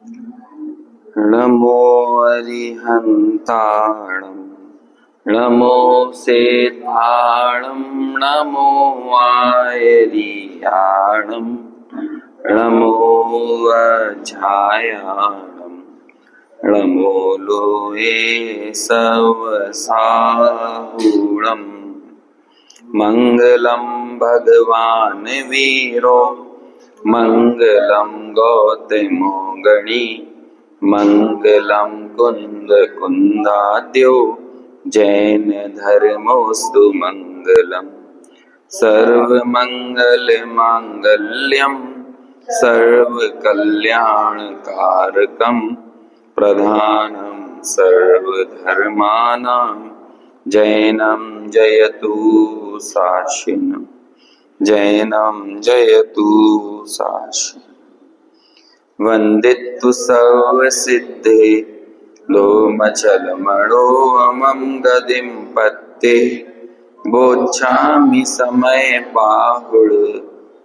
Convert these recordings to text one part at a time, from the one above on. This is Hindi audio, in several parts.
नमो अरिहन्ताणं नमो सेताणं नमो आयरियाणं नमो अजायाणं नमो लोये सवसाहुणम् मंगलम भगवान वीरो मंगलम गौतमो गणी मंगलम कुंद कुंदाद्यो जैन धर्मोस्तु मंगलम सर्वमंगल मांगल्यम सर्वकल्याणकारकम प्रधानम सर्वधर्माणां जैनम जयतु साशिनम जैनम जयतु साशिनम वंदितु सर्वसिद्धे लोमचलमणोऽमं गदिं पत्ते बोच्छामि समय बाहुड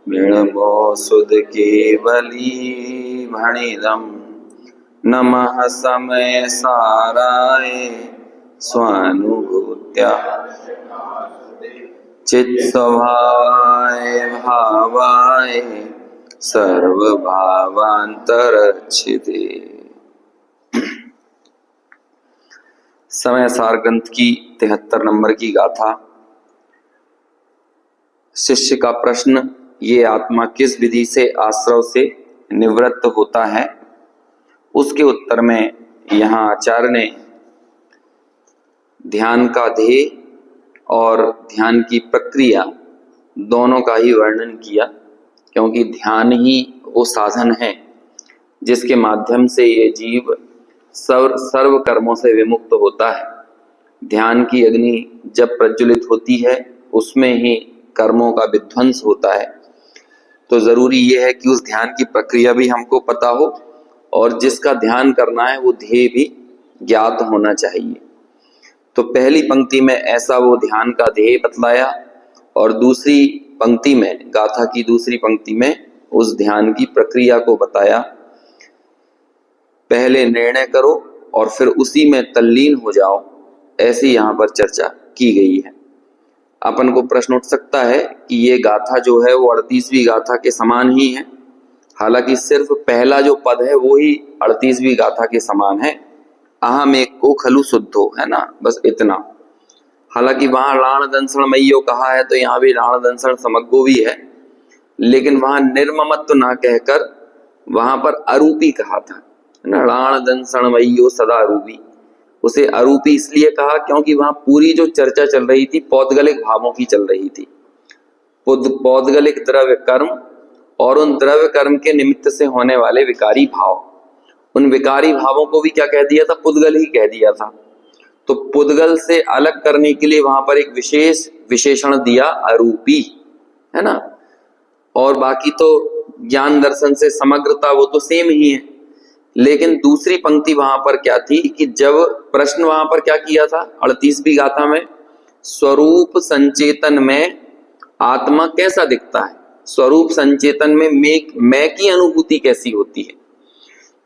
मृणमो सुध केवली भणिदं नमः समय साराय स्वानुभूत्या चित्स्वभावाय भावाय सर्वभावांतरच्छिदे। समय सार ग्रंथ की 73 नंबर की गाथा। शिष्य का प्रश्न, ये आत्मा किस विधि से आश्रव से निवृत्त होता है? उसके उत्तर में यहाँ आचार्य ने ध्यान का ध्येय और ध्यान की प्रक्रिया दोनों का ही वर्णन किया, क्योंकि ध्यान ही वो साधन है जिसके माध्यम से ये जीव सर्व कर्मों से विमुक्त होता है। ध्यान की अग्नि जब प्रज्वलित होती है उसमें ही कर्मों का विध्वंस होता है। तो जरूरी ये है कि उस ध्यान की प्रक्रिया भी हमको पता हो और जिसका ध्यान करना है वो ध्येय भी ज्ञात होना चाहिए। तो पहली पंक्ति में ऐसा वो ध्यान का ध्येय बतलाया और दूसरी पंक्ति में, गाथा की दूसरी पंक्ति में उस ध्यान की प्रक्रिया को बताया। पहले निर्णय करो और फिर उसी में तल्लीन हो जाओ, ऐसी यहाँ पर चर्चा की गई है। अपन को प्रश्न उठ सकता है कि ये गाथा जो है वो 38वीं गाथा के समान ही है। हालांकि सिर्फ पहला जो पद है वो ही 38वीं गाथा के समान है। अहम एक को खलु शुद्धो, है ना, बस इतना। हालांकि वहां राण दंसण मइयो कहा है तो यहाँ भी राण दंसण समग्गो भी है, लेकिन वहां निर्ममत्व ना कहकर वहां पर अरूपी कहा था ना। राण दंसण मइयो सदा अरूपी, उसे अरूपी इसलिए कहा क्योंकि वहां पूरी जो चर्चा चल रही थी पौद्गलिक भावों की चल रही थी। पौद्गलिक द्रव्य कर्म और उन द्रव्य कर्म के निमित्त से होने वाले विकारी भाव, उन विकारी भावों को भी क्या कह दिया था? पुद्गल ही कह दिया था। तो पुद्गल से अलग करने के लिए वहां पर एक विशेष विशेषण दिया, अरूपी, है ना। और बाकी तो ज्ञान दर्शन से समग्रता वो तो सेम ही है। लेकिन दूसरी पंक्ति वहां पर क्या थी कि जब प्रश्न वहां पर क्या किया था 38वीं गाथा में, स्वरूप संचेतन में आत्मा कैसा दिखता है, स्वरूप संचेतन में मैं की अनुभूति कैसी होती है।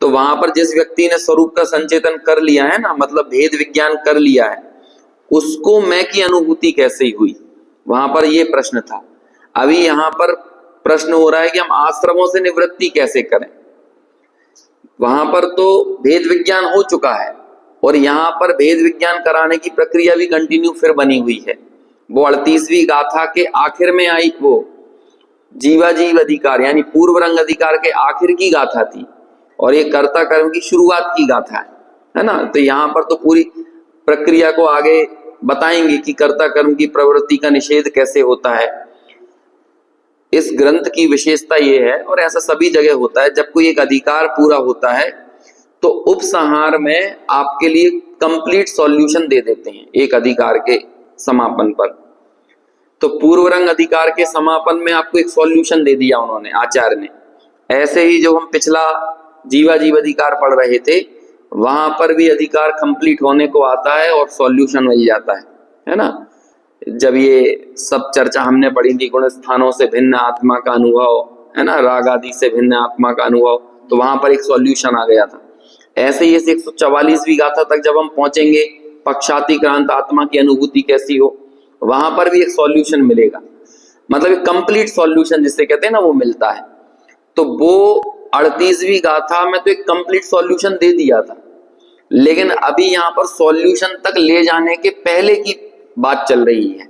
तो वहां पर जिस व्यक्ति ने स्वरूप का संचेतन कर लिया है ना, मतलब भेद विज्ञान कर लिया है, उसको मैं की अनुभूति कैसे हुई, वहां पर यह प्रश्न था। अभी यहां पर प्रश्न हो रहा है कि हम आश्रमों से निवृत्ति कैसे करें। वहां पर तो भेद विज्ञान हो चुका है और यहाँ पर भेद विज्ञान कराने की प्रक्रिया भी कंटिन्यू फिर बनी हुई है। वो 38वीं गाथा के आखिर में आई, वो जीवाजीव अधिकार यानी पूर्व रंग अधिकार के आखिर की गाथा थी और ये कर्ता कर्म की शुरुआत की गाथा है ना। तो यहाँ पर तो पूरी प्रक्रिया को आगे बताएंगे कि कर्ता कर्म की प्रवृत्ति का निषेध कैसे होता है। इस ग्रंथ की विशेषता ये है, और ऐसा सभी जगह होता है, जब कोई एक अधिकार पूरा होता है तो उपसंहार में आपके लिए कंप्लीट सॉल्यूशन दे देते हैं एक अधिकार के समापन पर। तो पूर्व रंग अधिकार के समापन में आपको एक सॉल्यूशन दे दिया उन्होंने, आचार्य ने। ऐसे ही जो हम पिछला जीवाजीव अधिकार पढ़ रहे थे वहां पर भी अधिकार कंप्लीट होने को आता है और सॉल्यूशन मिल जाता है ना। जब ये सब चर्चा हमने पढ़ी थी, गुण स्थानों से भिन्न आत्मा का अनुभव, है ना, राग आदि से भिन्न आत्मा का अनुभव, तो वहां पर एक सॉल्यूशन आ गया था। ऐसे ही इस 144वीं गाथा तक जब हम पहुंचेंगे, पक्षातिक्रांत आत्मा की अनुभूति कैसी हो, वहां पर भी एक सॉल्यूशन मिलेगा, मतलब एक कंप्लीट सॉल्यूशन जिसे कहते हैं ना, वो मिलता है। तो वो 38वीं गाथा में तो एक कंप्लीट सॉल्यूशन दे दिया था, लेकिन अभी यहां पर सॉल्यूशन तक ले जाने के पहले की बात चल रही है।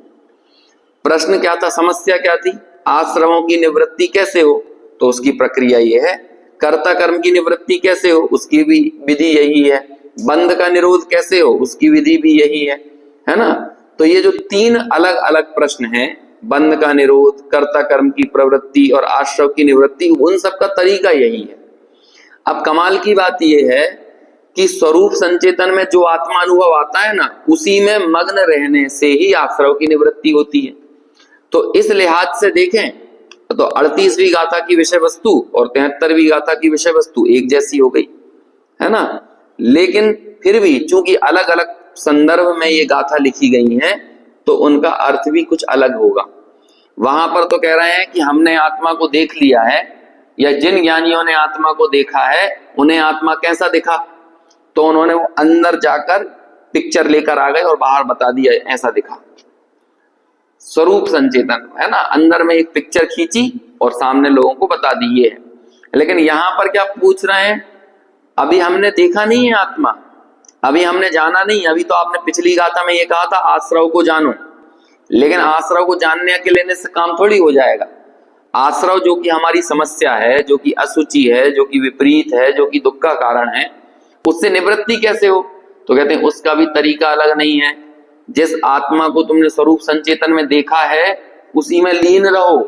प्रश्न क्या था, समस्या क्या थी? आश्रमों की निवृत्ति कैसे हो, तो उसकी प्रक्रिया ये है। कर्ता कर्म की निवृत्ति कैसे हो, उसकी भी विधि यही है। बंध का निरोध कैसे हो, उसकी विधि भी यही है ना। तो ये जो तीन अलग अलग प्रश्न हैं, बंध का निरोध, कर्ता कर्म की प्रवृत्ति और आश्रव की निवृत्ति, उन सबका तरीका यही है। अब कमाल की बात यह है कि स्वरूप संचेतन में जो आत्मा अनुभव आता है ना, उसी में मग्न रहने से ही आश्रव की निवृत्ति होती है। तो इस लिहाज से देखें तो 38वीं गाथा की विषय वस्तु और 73वीं गाथा की विषय वस्तु एक जैसी हो गई, है ना। लेकिन फिर भी चूंकि अलग अलग संदर्भ में ये गाथा लिखी गई हैं, तो उनका अर्थ भी कुछ अलग होगा। वहां पर तो कह रहे हैं कि हमने आत्मा को देख लिया है, या जिन ज्ञानियों ने आत्मा को देखा है उन्हें आत्मा कैसा दिखा, तो उन्होंने वो अंदर जाकर पिक्चर लेकर आ गए और बाहर बता दिया ऐसा दिखा। स्वरूप संचेतन है ना, अंदर में एक पिक्चर खींची और सामने लोगों को बता दी ये है। लेकिन यहां पर क्या पूछ रहे हैं, अभी हमने देखा नहीं है आत्मा, अभी हमने जाना नहीं। अभी तो आपने पिछली गाथा में ये कहा था आश्रव को जानो, लेकिन आश्रव को जानने के लेने से काम थोड़ी हो जाएगा। आश्रव जो कि हमारी समस्या है, जो कि अशुचि है, जो कि विपरीत है, जो कि दुख का कारण है, उससे निवृत्ति कैसे हो, तो कहते हैं उसका भी तरीका अलग नहीं है। जिस आत्मा को तुमने स्वरूप संचेतन में देखा है उसी में लीन रहो।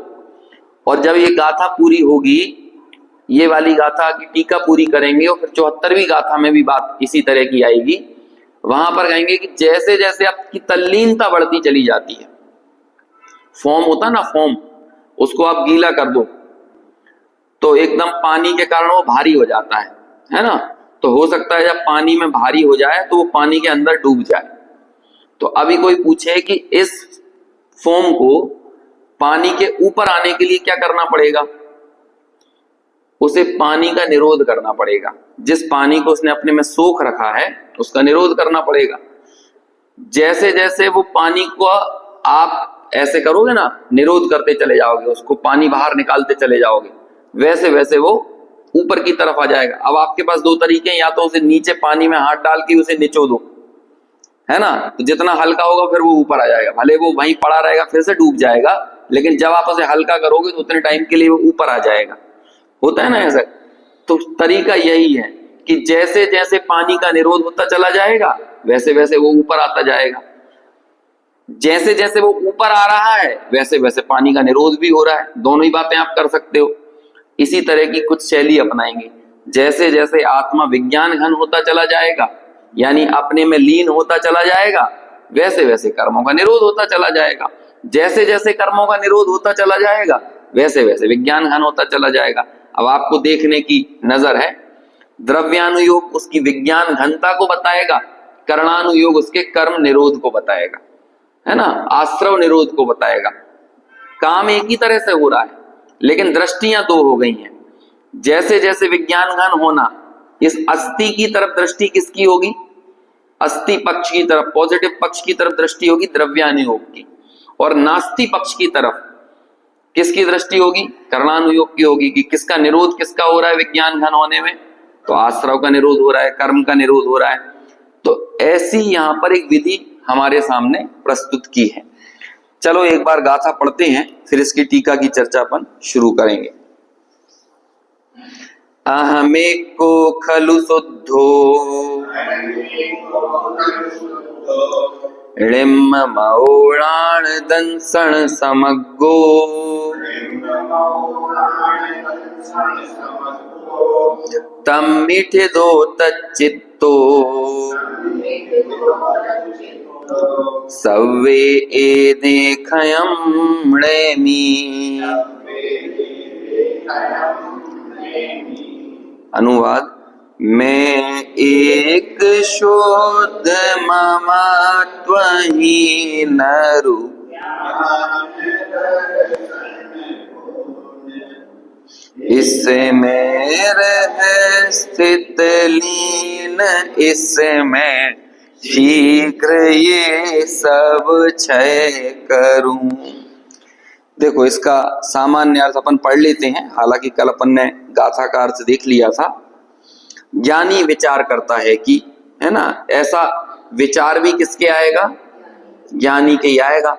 और जब ये गाथा पूरी होगी, ये वाली गाथा की टीका पूरी करेंगे और फिर 74वीं गाथा में भी बात इसी तरह की आएगी। वहां पर कहेंगे कि जैसे जैसे आपकी तल्लीनता बढ़ती चली जाती है, फोम होता ना फोम, उसको आप गीला कर दो तो एकदम पानी के कारण वो भारी हो जाता है ना। तो हो सकता है जब पानी में भारी हो जाए तो वो पानी के अंदर डूब जाए। तो अभी कोई पूछे कि इस फोम को पानी के ऊपर आने के लिए क्या करना पड़ेगा, उसे पानी का निरोध करना पड़ेगा। जिस पानी को उसने अपने में सोख रखा है उसका निरोध करना पड़ेगा। जैसे जैसे वो पानी को आप ऐसे करोगे ना, निरोध करते चले जाओगे, उसको पानी बाहर निकालते चले जाओगे, वैसे वैसे वो ऊपर की तरफ आ जाएगा। अब आपके पास दो तरीके हैं, या तो उसे नीचे पानी में हाथ डाल के उसे निचो दो, है ना, तो जितना हल्का होगा फिर वो ऊपर आ जाएगा। भले वो वहीं पड़ा रहेगा, फिर से डूब जाएगा, लेकिन जब आप उसे हल्का करोगे तो उतने टाइम के लिए वो ऊपर आ जाएगा। होता है ना ऐसा। तो तरीका यही है कि जैसे जैसे पानी का निरोध होता चला जाएगा वैसे वैसे वो ऊपर आता जाएगा। जैसे जैसे वो ऊपर आ रहा है वैसे वैसे पानी का निरोध भी हो रहा है। दोनों ही बातें आप कर सकते हो। इसी तरह की कुछ शैली अपनाएंगे। जैसे जैसे आत्मा विज्ञान घन होता चला जाएगा, यानी अपने में लीन होता चला जाएगा, वैसे वैसे कर्मों का निरोध होता चला जाएगा। जैसे जैसे कर्मों का निरोध होता चला जाएगा वैसे वैसे विज्ञान घन होता चला जाएगा। अब आपको देखने की नजर है, द्रव्यानुयोग उसकी विज्ञान घनता को बताएगा, कर्णानुयोग उसके कर्म निरोध को बताएगा, है ना, आश्रव निरोध को बताएगा। काम एक ही तरह से हो रहा है, लेकिन दृष्टियां दो हो गई हैं। जैसे जैसे विज्ञान घन होना, इस अस्थि की तरफ दृष्टि किसकी होगी, अस्थि पक्ष की तरफ, पॉजिटिव पक्ष की तरफ दृष्टि होगी द्रव्यानुयोग की, और नास्ति पक्ष की तरफ किसकी दृष्टि होगी, कर्णानुयोग की होगी। कि किसका निरोध किसका हो रहा है विज्ञान घन होने में, तो आश्रव का निरोध हो रहा है, कर्म का निरोध हो रहा है। तो ऐसी यहां पर एक विधि हमारे सामने प्रस्तुत की है। चलो एक बार गाथा पढ़ते हैं, फिर इसकी टीका की चर्चा अपन शुरू करेंगे। अहमेको खलु शुद्धो ऋम मौणाण दंसण समग्गो तम मिठे दो तच्चित्तो सव्वे ए देखयम णेमी। अनुवाद, मैं एक शुद्ध ममत्वहीन नरु इसमें रह स्थित लीन, इसमें शीघ्र ये सब क्षय करूं। देखो इसका सामान्य अर्थ अपन पढ़ लेते हैं, हालांकि कल अपन ने गाथा का अर्थ देख लिया था। ज्ञानी विचार करता है कि, है ना, ऐसा विचार भी किसके आएगा? ज्ञानी के ही आएगा,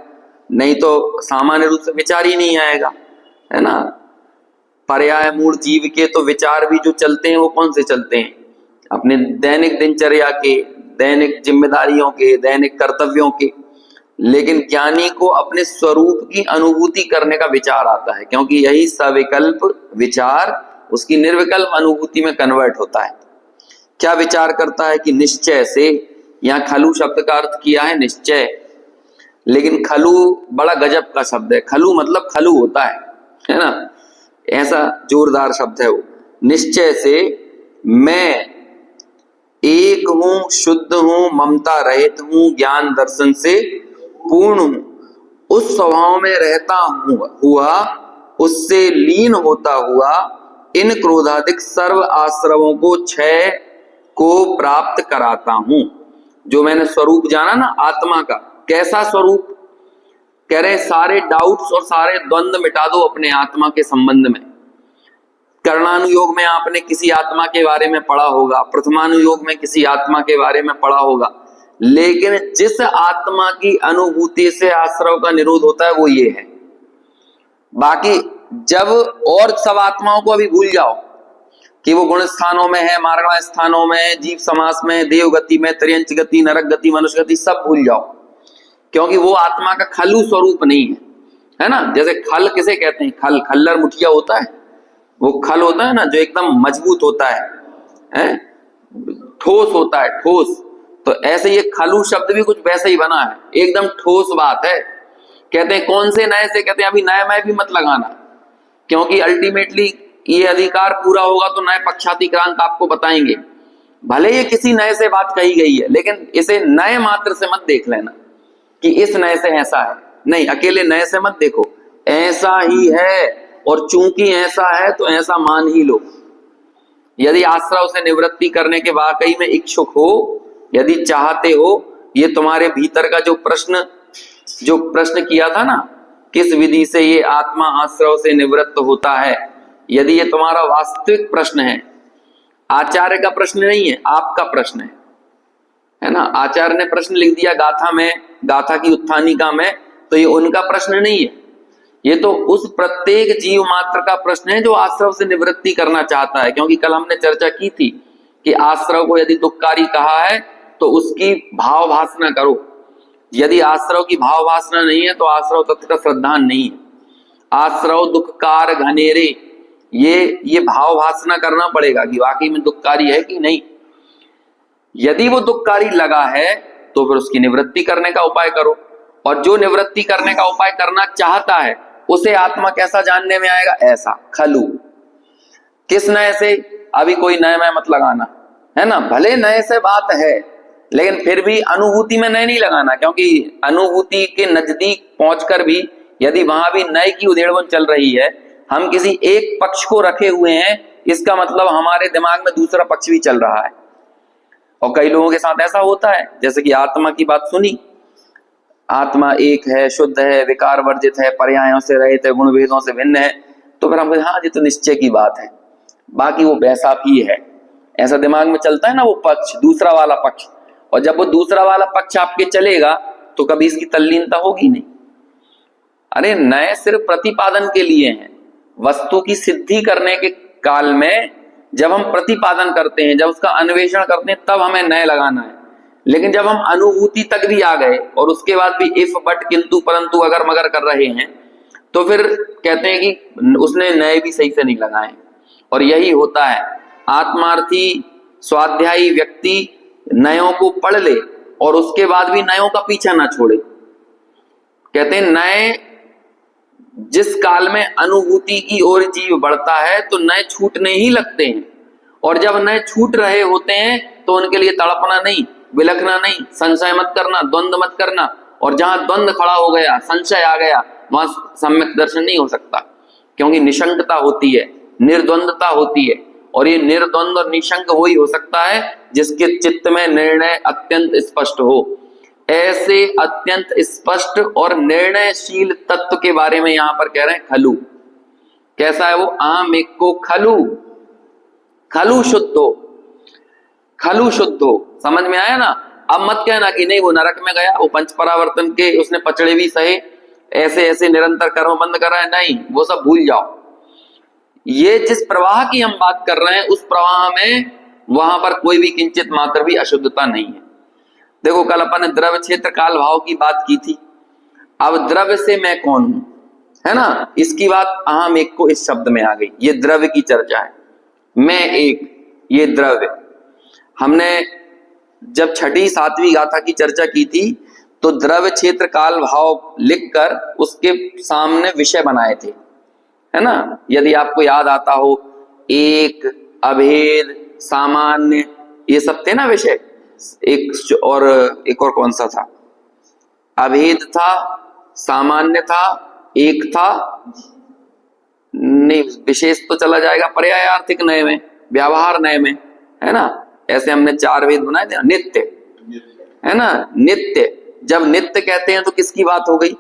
नहीं तो सामान्य रूप से विचार ही नहीं आएगा, है ना। पर्याय मूल जीव के तो विचार भी जो चलते हैं वो कौन से चलते हैं? अपने दैनिक दिनचर्या के, दैनिक जिम्मेदारियों के, दैनिक कर्तव्यों के। लेकिन ज्ञानी को अपने स्वरूप की अनुभूति करने का विचार आता है, क्योंकि यही सविकल्प विचार उसकी निर्विकल्प अनुभूति में कन्वर्ट होता है। क्या विचार करता है? कि निश्चय से, यहाँ खलु शब्द का अर्थ किया है निश्चय, लेकिन खलु बड़ा गजब का शब्द है। खलु मतलब खलु होता है ना, ऐसा जोरदार शब्द है वो। निश्चय से मैं एक हूं, शुद्ध हूं, ममता रहित हूं, ज्ञान दर्शन से पूर्ण हूं, उस स्वभाव में रहता हुआ, उससे लीन होता हुआ इन क्रोधादिक सर्व आश्रवों को क्षय को प्राप्त कराता हूं। जो मैंने स्वरूप जाना ना आत्मा का, कैसा स्वरूप? कह रहे सारे डाउट्स और सारे द्वंद्व मिटा दो अपने आत्मा के संबंध में। कर्णानुयोग में आपने किसी आत्मा के बारे में पढ़ा होगा, प्रथमानुयोग में किसी आत्मा के बारे में पढ़ा होगा, लेकिन जिस आत्मा की अनुभूति से आश्रव का निरोध होता है वो ये है। बाकी जब और सब आत्माओं को अभी भूल जाओ कि वो गुण स्थानों में है, मार्गण स्थानों में, जीव समास में, देव गति में, त्रियंच गति, नरक गति, मनुष्य गति, सब भूल जाओ, क्योंकि वो आत्मा का खलु स्वरूप नहीं है ना। जैसे खल किसे कहते हैं? खल, खल्लर मुठिया होता है, वो खल होता है ना जो एकदम मजबूत होता है, ठोस होता है, ठोस। तो ऐसे ये खलु शब्द भी कुछ वैसे ही बना है, एकदम ठोस बात है। कहते हैं कौन से नए से? कहते हैं अभी नए में भी मत लगाना, क्योंकि अल्टीमेटली ये अधिकार पूरा होगा तो नए पक्षातिक्रांत आपको बताएंगे। भले ये किसी नए से बात कही गई है, लेकिन इसे नए मात्र से मत देख लेना कि इस नए से ऐसा है, नहीं, अकेले नए से मत देखो, ऐसा ही है, और चूंकि ऐसा है तो ऐसा मान ही लो। यदि आश्रव से निवृत्ति करने के वाकई में इच्छुक हो, यदि चाहते हो, ये तुम्हारे भीतर का जो प्रश्न किया था ना, किस विधि से ये आत्मा आश्रव से निवृत्त होता है, यदि ये तुम्हारा वास्तविक प्रश्न है, आचार्य का प्रश्न नहीं है, आपका प्रश्न है ना। आचार्य ने प्रश्न लिख दिया गाथा में, गाथा की उत्थानिका में, तो ये उनका प्रश्न नहीं है, ये तो उस प्रत्येक जीव मात्र का प्रश्न है जो आश्रव से निवृत्ति करना चाहता है। क्योंकि कल हमने चर्चा की थी कि आश्रव को यदि दुखकारी कहा है तो उसकी भाव भासना करो। यदि आश्रव की भाव भासना नहीं है तो आश्रव तत्व का श्रद्धान नहीं है। आश्रव दुखकार घनेरे, ये भाव भासना करना पड़ेगा कि वाकई में दुखकारी है कि नहीं। यदि वो दुखकारी लगा है तो फिर उसकी निवृत्ति करने का उपाय करो, और जो निवृत्ति करने का उपाय करना चाहता है उसे आत्मा कैसा जानने में आएगा? ऐसा खलु। किस नए से? अभी कोई नए में मत लगाना, है ना। भले नए से बात है, लेकिन फिर भी अनुभूति में नए नहीं लगाना, क्योंकि अनुभूति के नजदीक पहुंचकर भी यदि वहां भी नए की उधेड़बुन चल रही है, हम किसी एक पक्ष को रखे हुए हैं, इसका मतलब हमारे दिमाग में दूसरा पक्ष भी चल रहा है। और कई लोगों के साथ ऐसा होता है, जैसे कि आत्मा की बात सुनी, आत्मा एक है, शुद्ध है, विकार वर्जित है, पर्यायों से रहित है, गुण भेदों से भिन्न है, तो फिर हम कहते हैं हाँ ये तो निश्चय की बात है, बाकी वो वैसा भी है। ऐसा दिमाग में चलता है ना वो पक्ष, दूसरा वाला पक्ष। और जब वो दूसरा वाला पक्ष आपके चलेगा तो कभी इसकी तल्लीनता होगी नहीं। अरे नए सिर्फ प्रतिपादन के लिए हैं, वस्तु की सिद्धि करने के काल में जब हम प्रतिपादन करते हैं, जब उसका अन्वेषण करते हैं, तब हमें नए लगाना है। लेकिन जब हम अनुभूति तक भी आ गए और उसके बाद भी इफ बट किंतु परंतु अगर मगर कर रहे हैं, तो फिर कहते हैं कि उसने नए भी सही से नहीं लगाए। और यही होता है, आत्मार्थी स्वाध्यायी व्यक्ति नयों को पढ़ ले और उसके बाद भी नयों का पीछा ना छोड़े। कहते हैं नए जिस काल में अनुभूति की ओर जीव बढ़ता है तो नए छूटने ही लगते हैं, और जब नए छूट रहे होते हैं तो उनके लिए तड़पना नहीं, विलखना नहीं, संशय मत करना, द्वंद्व मत करना। और जहां द्वंद्व खड़ा हो गया, संशय आ गया, वहां सम्यक दर्शन नहीं हो सकता, क्योंकि निशंकता होती है, निर्द्वंदता होती है। और ये निर्द्वंद और निशंक वही हो सकता है जिसके चित्त में निर्णय अत्यंत स्पष्ट हो। ऐसे अत्यंत स्पष्ट और निर्णयशील तत्व के बारे में यहां पर कह रहे हैं खलु। कैसा है वो? आम एक को खलु, खलु शुद्धो, खलु शुद्धो। समझ में आया ना? अब मत कहना कि नहीं वो नरक में गया, वो पंच परावर्तन के उसने पचड़े भी सहे, ऐसे ऐसे निरंतर कर्म बंद कर रहा है, नहीं, वो सब भूल जाओ। ये जिस प्रवाह की हम बात कर रहे हैं उस प्रवाह में वहां पर कोई भी किंचित मात्र भी अशुद्धता नहीं है। देखो कल अपन ने द्रव्य क्षेत्र काल भाव की बात की थी। अब द्रव्य से मैं कौन हूं, है ना, इसकी बात अहम एक को इस शब्द में आ गई। ये द्रव्य की चर्चा है, मैं एक, ये द्रव्य। हमने जब छठी सातवीं गाथा की चर्चा की थी तो द्रव्य क्षेत्र काल भाव लिखकर उसके सामने विषय बनाए थे, है ना। यदि आपको याद आता हो, एक, अभेद, सामान्य, ये सब थे ना विषय। एक और कौन सा था? अभेद था, सामान्य था, एक था, नहीं विशेष तो चला जाएगा पर्यायार्थिक नय में, व्यवहार नय में, है ना। ऐसे हमने 4 भेद बनाए थे। नित्य, है ना, नित्य। जब नित्य कहते हैं तो किसकी बात हो गई?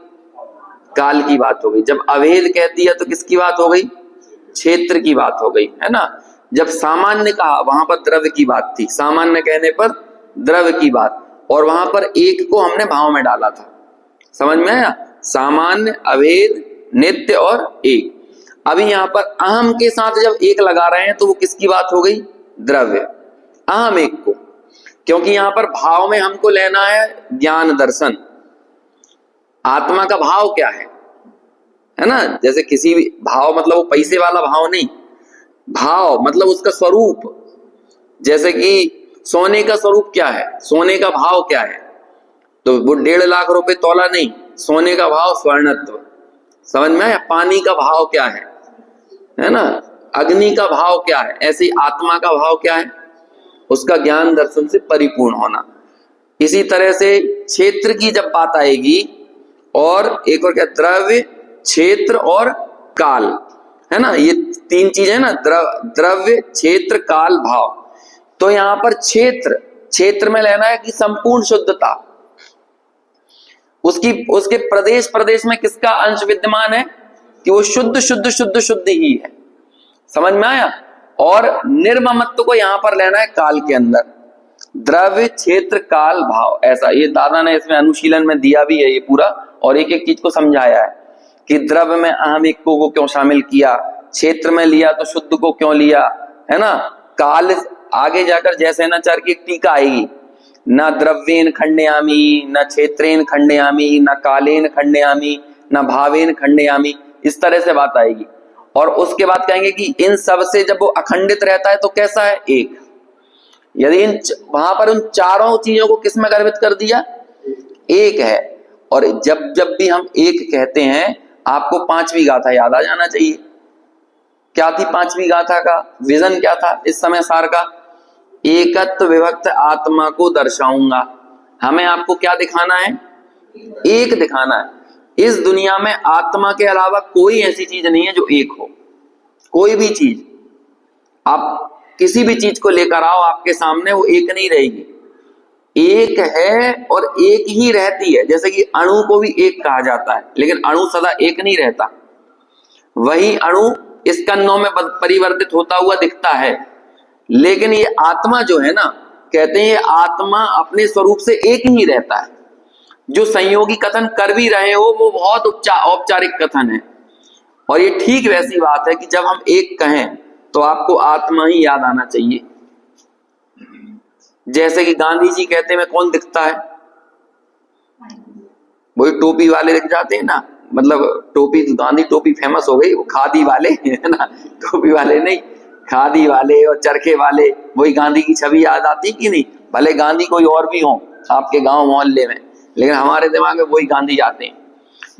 काल की बात हो गई। जब अभेद कहती है तो किसकी बात हो गई? क्षेत्र की बात हो गई, है ना। जब सामान्य कहा वहां पर द्रव्य की बात थी, सामान्य कहने पर द्रव्य की बात, और वहां पर एक को हमने भाव में डाला था। समझ में आया? सामान्य, अभेद, नित्य और एक। अभी यहां पर अहम के साथ जब एक लगा रहे हैं तो वो किसकी बात हो गई? द्रव्य, अहम एक को। क्योंकि यहां पर भाव में हमको लेना है ज्ञान दर्शन। आत्मा का भाव क्या है ना। जैसे किसी भी भाव मतलब वो पैसे वाला भाव नहीं, भाव मतलब उसका स्वरूप। जैसे कि सोने का स्वरूप क्या है, सोने का भाव क्या है, तो वो 1.5 लाख रुपए तोला नहीं, सोने का भाव स्वर्णत्व। समझ में आया? पानी का भाव क्या है ना, अग्नि का भाव क्या है, ऐसे आत्मा का भाव क्या है? उसका ज्ञान दर्शन से परिपूर्ण होना। इसी तरह से क्षेत्र की जब बात आएगी, और एक और क्या, द्रव्य, क्षेत्र और काल, है ना, ये 3 चीजें ना, द्रव्य, क्षेत्र, काल, भाव। तो यहां पर क्षेत्र में लेना है कि संपूर्ण शुद्धता, उसके प्रदेश प्रदेश में किसका अंश विद्यमान है? कि वो शुद्ध शुद्ध शुद्ध शुद्ध ही है। समझ में आया? और निर्ममत्व को यहां पर लेना है काल के अंदर। द्रव्य, क्षेत्र, काल, भाव, ऐसा। ये दादा ने इसमें अनुशीलन में दिया भी है ये पूरा, और एक एक चीज को समझाया है कि द्रव्य में अहम एक को क्यों शामिल किया, क्षेत्र में लिया तो शुद्ध को क्यों लिया, है ना। काल आगे जाकर जैसेनाचार्य की एक टीका आएगी, न द्रव्येन खंडयामी, न क्षेत्रेन खंडयामी, न कालेन खंडयामी, न भावेन खंडयामी, इस तरह से बात आएगी। और उसके बाद कहेंगे कि इन सब से जब वो अखंडित रहता है तो कैसा है? एक। यदि वहां पर उन चारों चीजों को किस में गर्भित कर दिया? एक है। और जब जब भी हम एक कहते हैं, आपको 5वीं गाथा याद आ जाना चाहिए। क्या थी 5वीं गाथा का विजन? क्या था इस समय सार का? एकत्व विभक्त आत्मा को दर्शाऊंगा। हमें आपको क्या दिखाना है? एक दिखाना है। इस दुनिया में आत्मा के अलावा कोई ऐसी चीज नहीं है जो एक हो। कोई भी चीज, आप किसी भी चीज को लेकर आओ आपके सामने, वो एक नहीं रहेगी। एक है और एक ही रहती है। जैसे कि अणु को भी एक कहा जाता है, लेकिन अणु सदा एक नहीं रहता। वही अणु स्कंदों में परिवर्तित होता हुआ दिखता है, लेकिन ये आत्मा जो है ना, कहते हैं ये आत्मा अपने स्वरूप से एक ही रहता है। जो संयोगी कथन कर भी रहे हो वो बहुत औपचारिक कथन है। और ये ठीक वैसी बात है कि जब हम एक कहें तो आपको आत्मा ही याद आना चाहिए। जैसे कि गांधी जी कहते में कौन दिखता है? वही टोपी वाले दिख जाते हैं ना। मतलब टोपी, गांधी टोपी फेमस हो गई, वो खादी वाले है ना, टोपी वाले नहीं, खादी वाले और चरखे वाले, वही गांधी की छवि याद आती कि नहीं? भले गांधी कोई और भी हो आपके गांव मोहल्ले में, लेकिन हमारे दिमाग में वही गांधी आते हैं।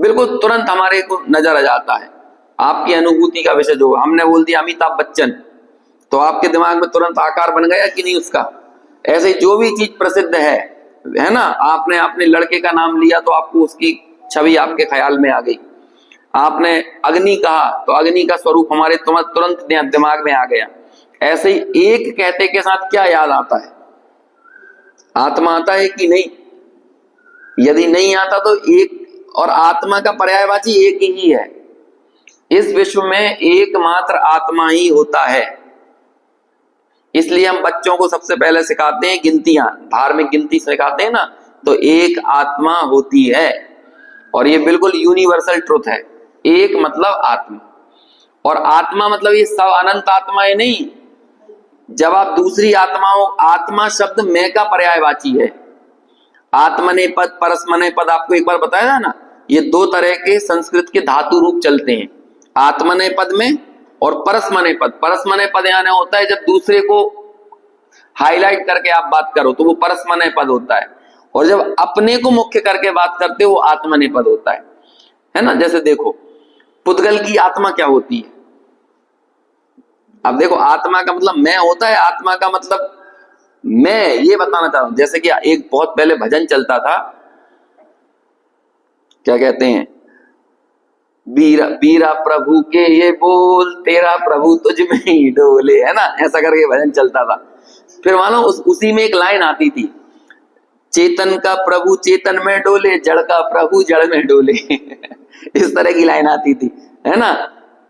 बिल्कुल तुरंत हमारे को नजर आ जाता है। आपकी अनुभूति का विषय जो हमने बोल दिया अमिताभ बच्चन, तो आपके दिमाग में तुरंत आकार बन गया कि नहीं उसका? ऐसे जो भी चीज प्रसिद्ध है ना, आपने अपने लड़के का नाम लिया तो आपको उसकी छवि आपके ख्याल में आ गई। आपने अग्नि कहा तो अग्नि का स्वरूप हमारे तुरंत दिमाग में आ गया। ऐसे ही एक कहते के साथ क्या याद आता है? आत्मा आता है कि नहीं? यदि नहीं आता तो एक, और आत्मा का पर्यायवाची एक ही है। इस विश्व में एकमात्र आत्मा ही होता है। इसलिए हम बच्चों को सबसे पहले सिखाते हैं गिनतियां, धार्मिक गिनती सिखाते हैं ना, तो एक आत्मा होती है। और ये बिल्कुल यूनिवर्सल ट्रुथ है। एक मतलब आत्मा, और आत्मा मतलब ये सब अनंत आत्माएं नहीं। जब आप दूसरी आत्माओं, आत्मा शब्द मैं का पर्यायवाची है। आत्मनेपद, परस्मनेपद आपको एक बार बताया था ना, ये दो तरह के संस्कृत के धातु रूप चलते हैं, आत्मनेपद में और परस्मनेपद। परस्मनेपद यानी होता है जब दूसरे को हाईलाइट करके आप बात करो तो वो परस्मनेपद होता है, और जब अपने को मुख्य करके बात करते हो वो आत्मनेपद होता है ना। जैसे देखो, पुद्गल की आत्मा क्या होती है? अब देखो, आत्मा का मतलब मैं होता है, आत्मा का मतलब मैं ये बताना चाहता हूं। जैसे कि एक बहुत पहले भजन चलता था, क्या कहते हैं, बीरा बीरा प्रभु के ये बोल, तेरा प्रभु तुझ में ही डोले, है ना, ऐसा करके भजन चलता था। फिर मानो उसी में एक लाइन आती थी, चेतन का प्रभु चेतन में डोले, जड़ का प्रभु जड़ में डोले इस तरह की लाइन आती थी, है ना।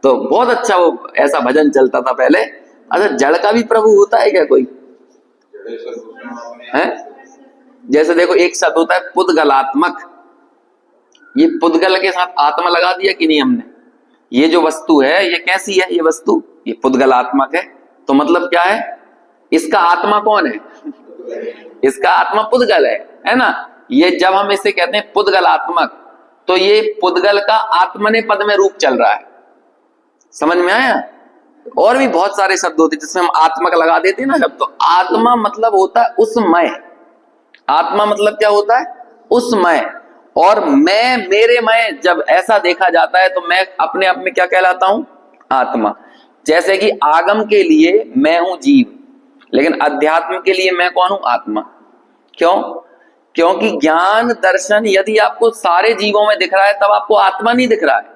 तो बहुत अच्छा वो ऐसा भजन चलता था पहले। अच्छा, जड़ का भी प्रभु होता है क्या कोई? है? जैसे देखो, एक शब्द होता है पुद्गलात्मक। ये पुद्गल के साथ आत्मा लगा दिया कि नहीं हमने? ये जो वस्तु है ये कैसी है? ये वस्तु ये पुद्गलात्मक है। तो मतलब क्या है? इसका आत्मा कौन है? इसका आत्मा पुद्गल है ना। ये जब हम इसे कहते हैं पुद्गलात्मक, तो ये पुद्गल का आत्मनेपद में रूप चल रहा है। समझ में आया? और भी बहुत सारे शब्द होते जिसमें हम आत्मक लगा देते हैं ना शब्द। तो आत्मा मतलब होता है उसमय। आत्मा मतलब क्या होता है? उसमय। और मैं, मेरे मैं, जब ऐसा देखा जाता है तो मैं अपने आप में क्या कहलाता हूं? आत्मा। जैसे कि आगम के लिए मैं हूं जीव, लेकिन अध्यात्म के लिए मैं कौन हूं? आत्मा। क्यों? क्योंकि ज्ञान दर्शन यदि आपको सारे जीवों में दिख रहा है तब आपको आत्मा नहीं दिख रहा है।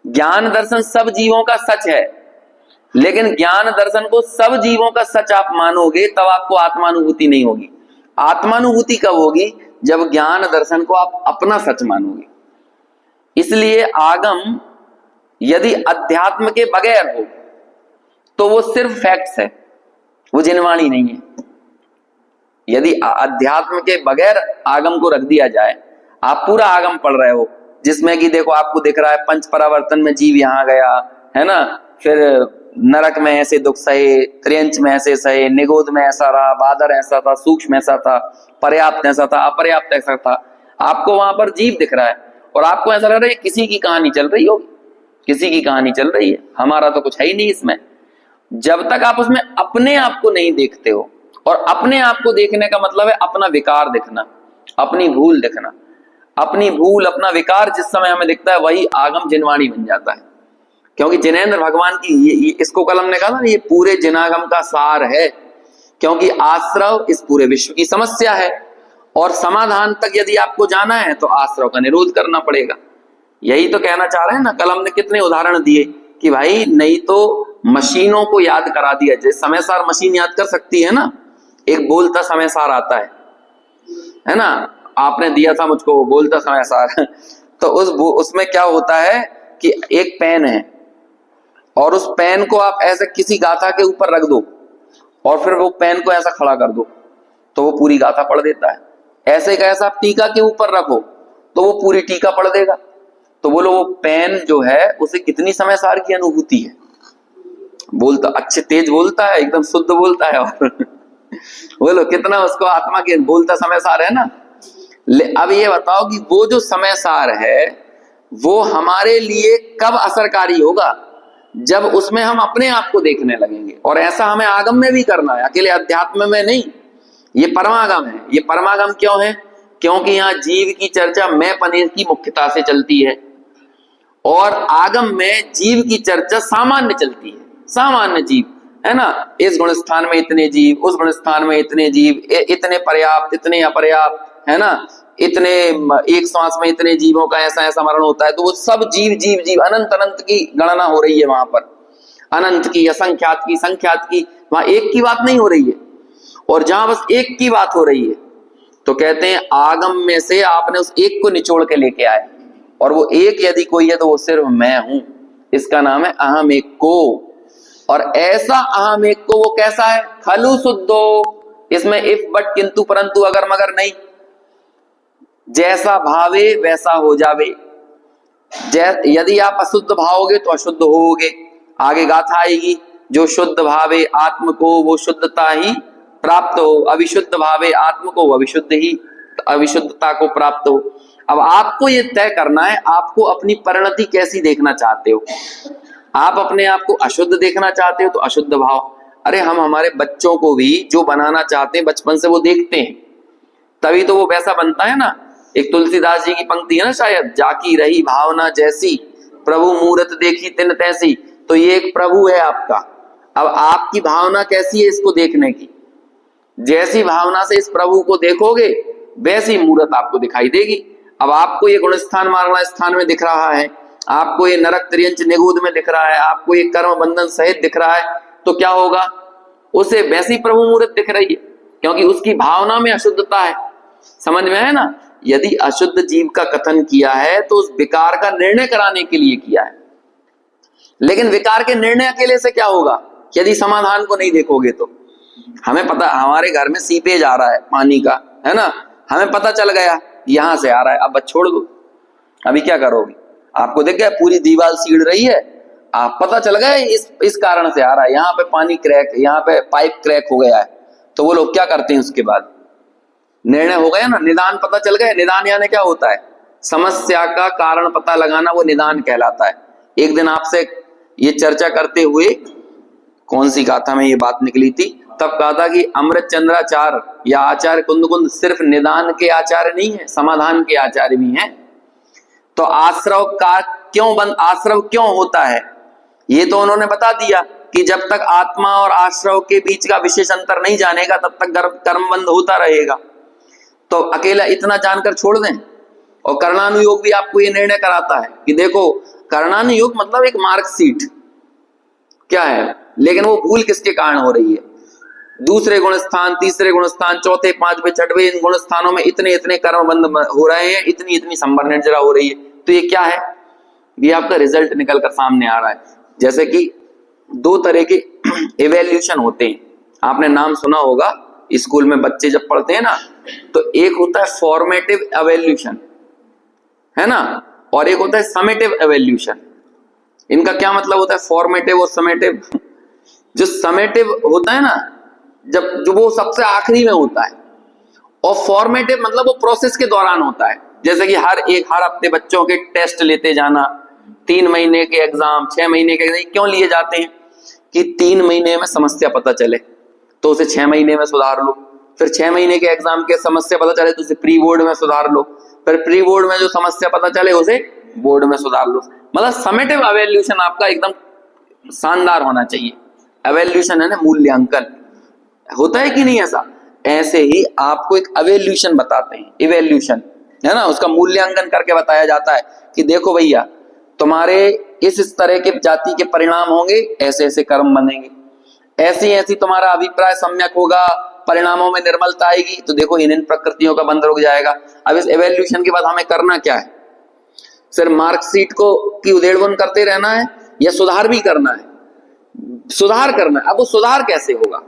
ज्ञान दर्शन सब जीवों का सच है, लेकिन ज्ञान दर्शन को सब जीवों का सच आप मानोगे तब आपको आत्मानुभूति नहीं होगी। आत्मानुभूति कब होगी? जब ज्ञान दर्शन को आप अपना सच मानोगे। इसलिए आगम यदि अध्यात्म के बगैर हो तो वो सिर्फ फैक्ट्स है, वो जिनवाणी नहीं है। यदि अध्यात्म के बगैर आगम को रख दिया जाए, आप पूरा आगम पढ़ रहे हो जिसमें कि देखो आपको दिख रहा है पंच परावर्तन में जीव यहां गया, है ना, फिर नरक में ऐसे दुख सहे, त्रियंच में ऐसे सहे, निगोद में ऐसा रहा, बादर ऐसा था, सूक्ष्म ऐसा था, पर्याप्त ऐसा था, अपर्याप्त ऐसा था। आपको वहां पर जीव दिख रहा है और आपको ऐसा लग रहा है किसी की कहानी चल रही होगी, किसी की कहानी चल रही है, हमारा तो कुछ है ही नहीं इसमें। जब तक आप उसमें अपने आप को नहीं देखते हो, और अपने आप को देखने का मतलब है अपना विकार दिखना, अपनी भूल दिखना। अपनी भूल, अपना विकार जिस समय हमें दिखता है वही आगम जिनवाणी बन जाता है। क्योंकि जिनेंद्र भगवान की ये इसको कल हमने कहा ना, ये पूरे जिनागम का सार है। क्योंकि आश्रव इस पूरे विश्व की समस्या है, और समाधान तक यदि आपको जाना है तो आश्रव का निरोध करना पड़ेगा। यही तो कहना चाह रहे हैं ना। कल हमने कितने उदाहरण दिए कि भाई नहीं तो मशीनों को याद करा दिया, जैसे समय सार मशीन याद कर सकती है ना, एक बोलता समय सार आता है ना, आपने दिया था मुझको बोलता समय सार तो उसमें क्या होता है कि एक पेन है और उस पेन को आप ऐसे किसी गाथा के ऊपर रख दो और फिर वो पेन को ऐसा खड़ा कर दो तो वो पूरी गाथा पढ़ देता है। ऐसे कैसा आप टीका के ऊपर रखो तो वो पूरी टीका पढ़ देगा। तो बोलो वो पेन जो है उसे कितनी समय सार की अनुभूति है? बोलता अच्छे तेज बोलता है, एकदम शुद्ध बोलता है और बोलो कितना उसको आत्मा के बोलता समय सार है ना। अब ये बताओ कि वो जो समय सार है वो हमारे लिए कब असरकारी होगा? जब उसमें हम अपने आप को देखने लगेंगे। और ऐसा हमें आगम में भी करना है, अकेले अध्यात्म में नहीं। ये परमागम है। ये परमागम क्यों है? क्योंकि यहाँ जीव की चर्चा मैं पनीर की मुख्यता से चलती है, और आगम में जीव की चर्चा सामान्य चलती है। सामान्य जीव, है ना, इस गुण स्थान में इतने जीव, उस गुण स्थान में इतने जीव, इतने पर्याप्त, इतने अपर्याप्त, है ना। इतने एक श्वास में इतने जीवों का ऐसा ऐसा मरण होता है, तो वो सब जीव जीव जीव अनंत अनंत की गणना हो रही है वहां पर, अनंत की, असंख्यात की, संख्यात की, वहां एक की बात नहीं हो रही है। और जहां बस एक की बात हो रही है तो कहते हैं आगम में से आपने उस एक को निचोड़ के लेके आए, और वो एक यदि कोई है तो वो सिर्फ मैं हूं, इसका नाम है अहम एक को। और ऐसा अहम एक को वो कैसा है? खलु शुद्धो, इसमें इफ बट किंतु परंतु अगर मगर नहीं, जैसा भावे वैसा हो जावे। यदि आप अशुद्ध भाओगे तो अशुद्ध होोगे। आगे गाथा आएगी, जो शुद्ध भावे आत्म को वो शुद्धता ही प्राप्त हो, अविशुद्ध भावे आत्म को वो अविशुद्ध ही अविशुद्धता को प्राप्त हो। अब आपको ये तय करना है आपको अपनी परिणति कैसी देखना चाहते हो। आप अपने आप को अशुद्ध देखना चाहते हो तो अशुद्ध भाव। अरे हम हमारे बच्चों को भी जो बनाना चाहते हैं बचपन से वो देखते हैं, तभी तो वो वैसा बनता है ना। एक तुलसीदास जी की पंक्ति है ना शायद, जाकी रही भावना जैसी प्रभु मूरत देखी तिन तैसी। तो ये एक प्रभु है आपका, अब आपकी भावना कैसी है इसको देखने की। जैसी भावना से इस प्रभु को देखोगे वैसी मूरत आपको दिखाई देगी। अब आपको ये गुणस्थान मार्गण स्थान में दिख रहा है, आपको ये नरक त्रियंच निगूध में दिख रहा है, आपको ये कर्म बंधन सहित दिख रहा है, तो क्या होगा? उसे वैसी प्रभु मूर्त दिख रही है, क्योंकि उसकी भावना में अशुद्धता है। समझ में है ना? यदि अशुद्ध जीव का कथन किया है तो उस विकार का निर्णय कराने के लिए किया है, लेकिन विकार के निर्णय अकेले से क्या होगा यदि समाधान को नहीं देखोगे तो। हमें पता, हमारे घर में सीपेज आ रहा है पानी का, है ना, हमें पता चल गया यहां से आ रहा है, अब बस छोड़ दो, अभी क्या करोगे? आपको देख गया पूरी दीवार सीड़ रही है, आप पता चल गया इस कारण से आ रहा है, यहाँ पे पानी क्रैक, यहाँ पे पाइप क्रैक हो गया है, तो वो लोग क्या करते हैं? उसके बाद निर्णय हो गया ना, निदान पता चल गया। निदान यानी क्या होता है? समस्या का कारण पता लगाना, वो निदान कहलाता है। एक दिन आपसे ये चर्चा करते हुए कौन सी गाथा में ये बात निकली थी, तब कहा था कि अमृत चंद्राचार्य या आचार्य कुंद कुंद सिर्फ निदान के आचार्य नहीं है, समाधान के आचार्य भी हैं। तो आश्रव का आश्रव क्यों होता है ये तो उन्होंने बता दिया कि जब तक आत्मा और आश्रव के बीच का विशेष अंतर नहीं जानेगा तब तक कर्म बंद होता रहेगा। तो अकेला इतना जानकर छोड़ दें। और कर्णानुयोग भी आपको ये निर्णय कराता है कि देखो, कर्णानुयोग मतलब एक मार्कशीट क्या है, लेकिन वो भूल किसके कारण हो रही है? दूसरे गुणस्थान, तीसरे गुणस्थान, चौथे, पांचवें, छठवें, इन गुणस्थानों में इतने इतने कर्म बंद हो रहे हैं, इतनी इतनी संवर निर्जरा हो रही है। तो ये क्या है? ये आपका रिजल्ट निकल कर सामने आ रहा है। जैसे कि दो तरह के इवैल्यूएशन होते हैं, आपने नाम सुना होगा स्कूल में बच्चे जब पढ़ते हैं ना, तो एक होता है फॉर्मेटिव इवैल्यूएशन, है ना, और एक होता है समेटिव इवैल्यूएशन। इनका क्या मतलब होता है फॉर्मेटिव और समेटिव? जो समेटिव होता है ना, जो वो सबसे आखिरी में होता है, और फॉर्मेटिव मतलब वो प्रोसेस के दौरान होता है। जैसे कि हर हफ्ते बच्चों के टेस्ट लेते जाना, 3 महीने के एग्जाम, 6 महीने के एग्जाम क्यों लिए जाते हैं? कि 3 महीने में समस्या पता चले तो उसे 6 महीने में सुधार लो, फिर 6 महीने के एग्जाम के समस्या पता चले तो उसे प्री बोर्ड में सुधार लो, फिर प्री बोर्ड में जो समस्या पता चले उसे बोर्ड में सुधार लो। मतलब समेटिव इवैल्यूएशन आपका एकदम शानदार होना चाहिए। इवैल्यूएशन है ना, मूल्यांकन होता है कि नहीं ऐसा? ऐसे ही आपको एक इवैल्यूएशन बताते हैं, इवैल्यूएशन है ना, उसका मूल्यांकन करके बताया जाता है कि देखो भैया, तुम्हारे इस तरह के जाति के परिणाम होंगे, ऐसे ऐसे कर्म बनेंगे, ऐसी ऐसी तुम्हारा अभिप्राय सम्यक होगा, परिणामों में निर्मलता आएगी, तो देखो इन प्रकृतियों का बंध रुक जाएगा। अब इस इवैल्यूएशन के बाद हमें करना क्या है? सिर्फ मार्कशीट को की उधेड़बुन करते रहना है या सुधार भी करना है? सुधार करना है। अब वो सुधार कैसे होगा,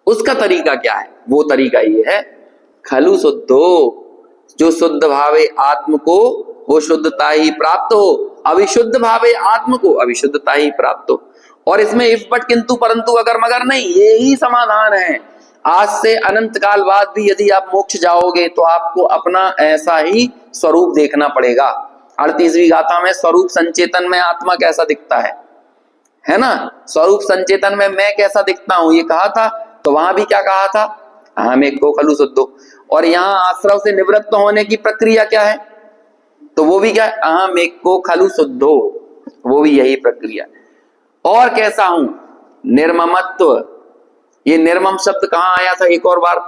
उसका तरीका क्या है? वो तरीका ये है, खलु शुद्धो, जो शुद्ध भावे आत्म को वो शुद्धता ही प्राप्त हो, अविशुद्ध भावे आत्म को अविशुद्धता ही प्राप्त हो। और इसमें इफ बट किंतु परंतु अगर मगर नहीं, ये ही समाधान है। आज से अनंत काल बाद भी यदि आप मोक्ष जाओगे तो आपको अपना ऐसा ही स्वरूप देखना पड़ेगा। 38वीं गाथा में स्वरूप संचेतन में आत्मा कैसा दिखता है ना, स्वरूप संचेतन में मैं कैसा दिखता हूं ये कहा था। तो वहां भी क्या कहा था? अहम एक को खलु शुद्धो। और यहाँ आश्रव से निवृत्त होने की प्रक्रिया क्या है? तो वो भी क्या है? अहम एक को खलु शुद्धो, वो भी यही प्रक्रिया। और कैसा हूं? निर्ममत्व। ये निर्मम शब्द कहां आया था एक और बार?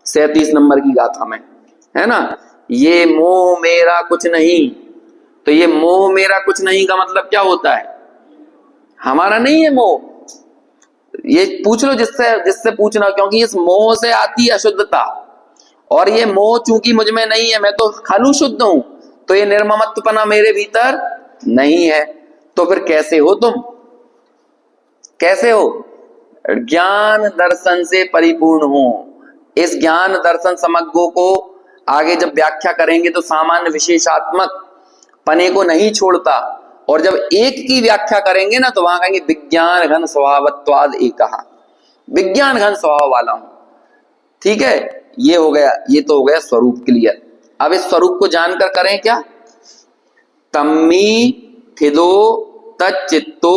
37 नंबर की गाथा में। है ना। ये मोह मेरा कुछ नहीं, तो ये मोह मेरा कुछ नहीं का मतलब क्या होता है? हमारा नहीं है मोह। ये पूछ लो जिससे जिससे पूछना, क्योंकि इस मोह से आती है अशुद्धता, और ये मोह चूंकि मुझ में नहीं है, मैं तो खालू शुद्ध हूं, तो ये निर्ममत्वपना मेरे भीतर नहीं है। तो फिर कैसे हो तुम? कैसे हो? ज्ञान दर्शन से परिपूर्ण हो। इस ज्ञान दर्शन समग्र को आगे जब व्याख्या करेंगे तो सामान्य विशेषात्मक पने को नहीं छोड़ता, और जब एक की व्याख्या करेंगे ना तो वहां कहेंगे विज्ञान घन स्वभावत्वाद एकहा, विज्ञान घन स्वभाव वाला हूं। ठीक है, ये हो गया, ये तो हो गया स्वरूप क्लियर। अब इस स्वरूप को जानकर करें क्या? तम्मी थिदो तच्चित्तो,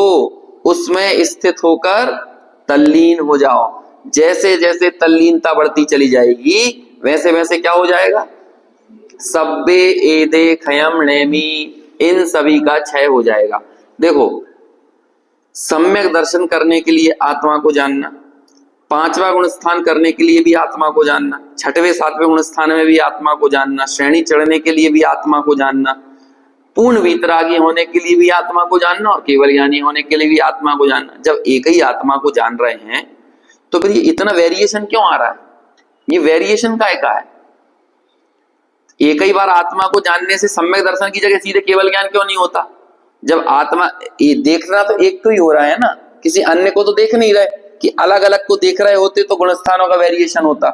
उसमें स्थित होकर तल्लीन हो जाओ। जैसे जैसे तल्लीनता बढ़ती चली जाएगी वैसे वैसे क्या हो जाएगा? सब्बे एदे खयम नेमी, इन सभी का क्षय हो जाएगा। देखो, सम्यक दर्शन करने के लिए आत्मा को जानना, पांचवा गुण स्थान करने के लिए भी आत्मा को जानना, छठवें सातवें गुण स्थान में भी आत्मा को जानना, श्रेणी चढ़ने के लिए भी आत्मा को जानना, पूर्ण वीतरागी होने के लिए भी आत्मा को जानना, और केवल ज्ञानी होने के लिए भी आत्मा को जानना। जब एक ही आत्मा को जान रहे हैं तो फिर ये इतना वेरिएशन क्यों आ रहा है? ये वेरिएशन काय का है? एक ही बार आत्मा को जानने से सम्यक दर्शन की जगह सीधे केवल ज्ञान क्यों नहीं होता? जब आत्मा ये देखना तो एक को ही हो रहा है ना, किसी अन्य को तो देख नहीं रहे। कि अलग अलग को देख रहे होते तो गुणस्थानों का वेरिएशन होता,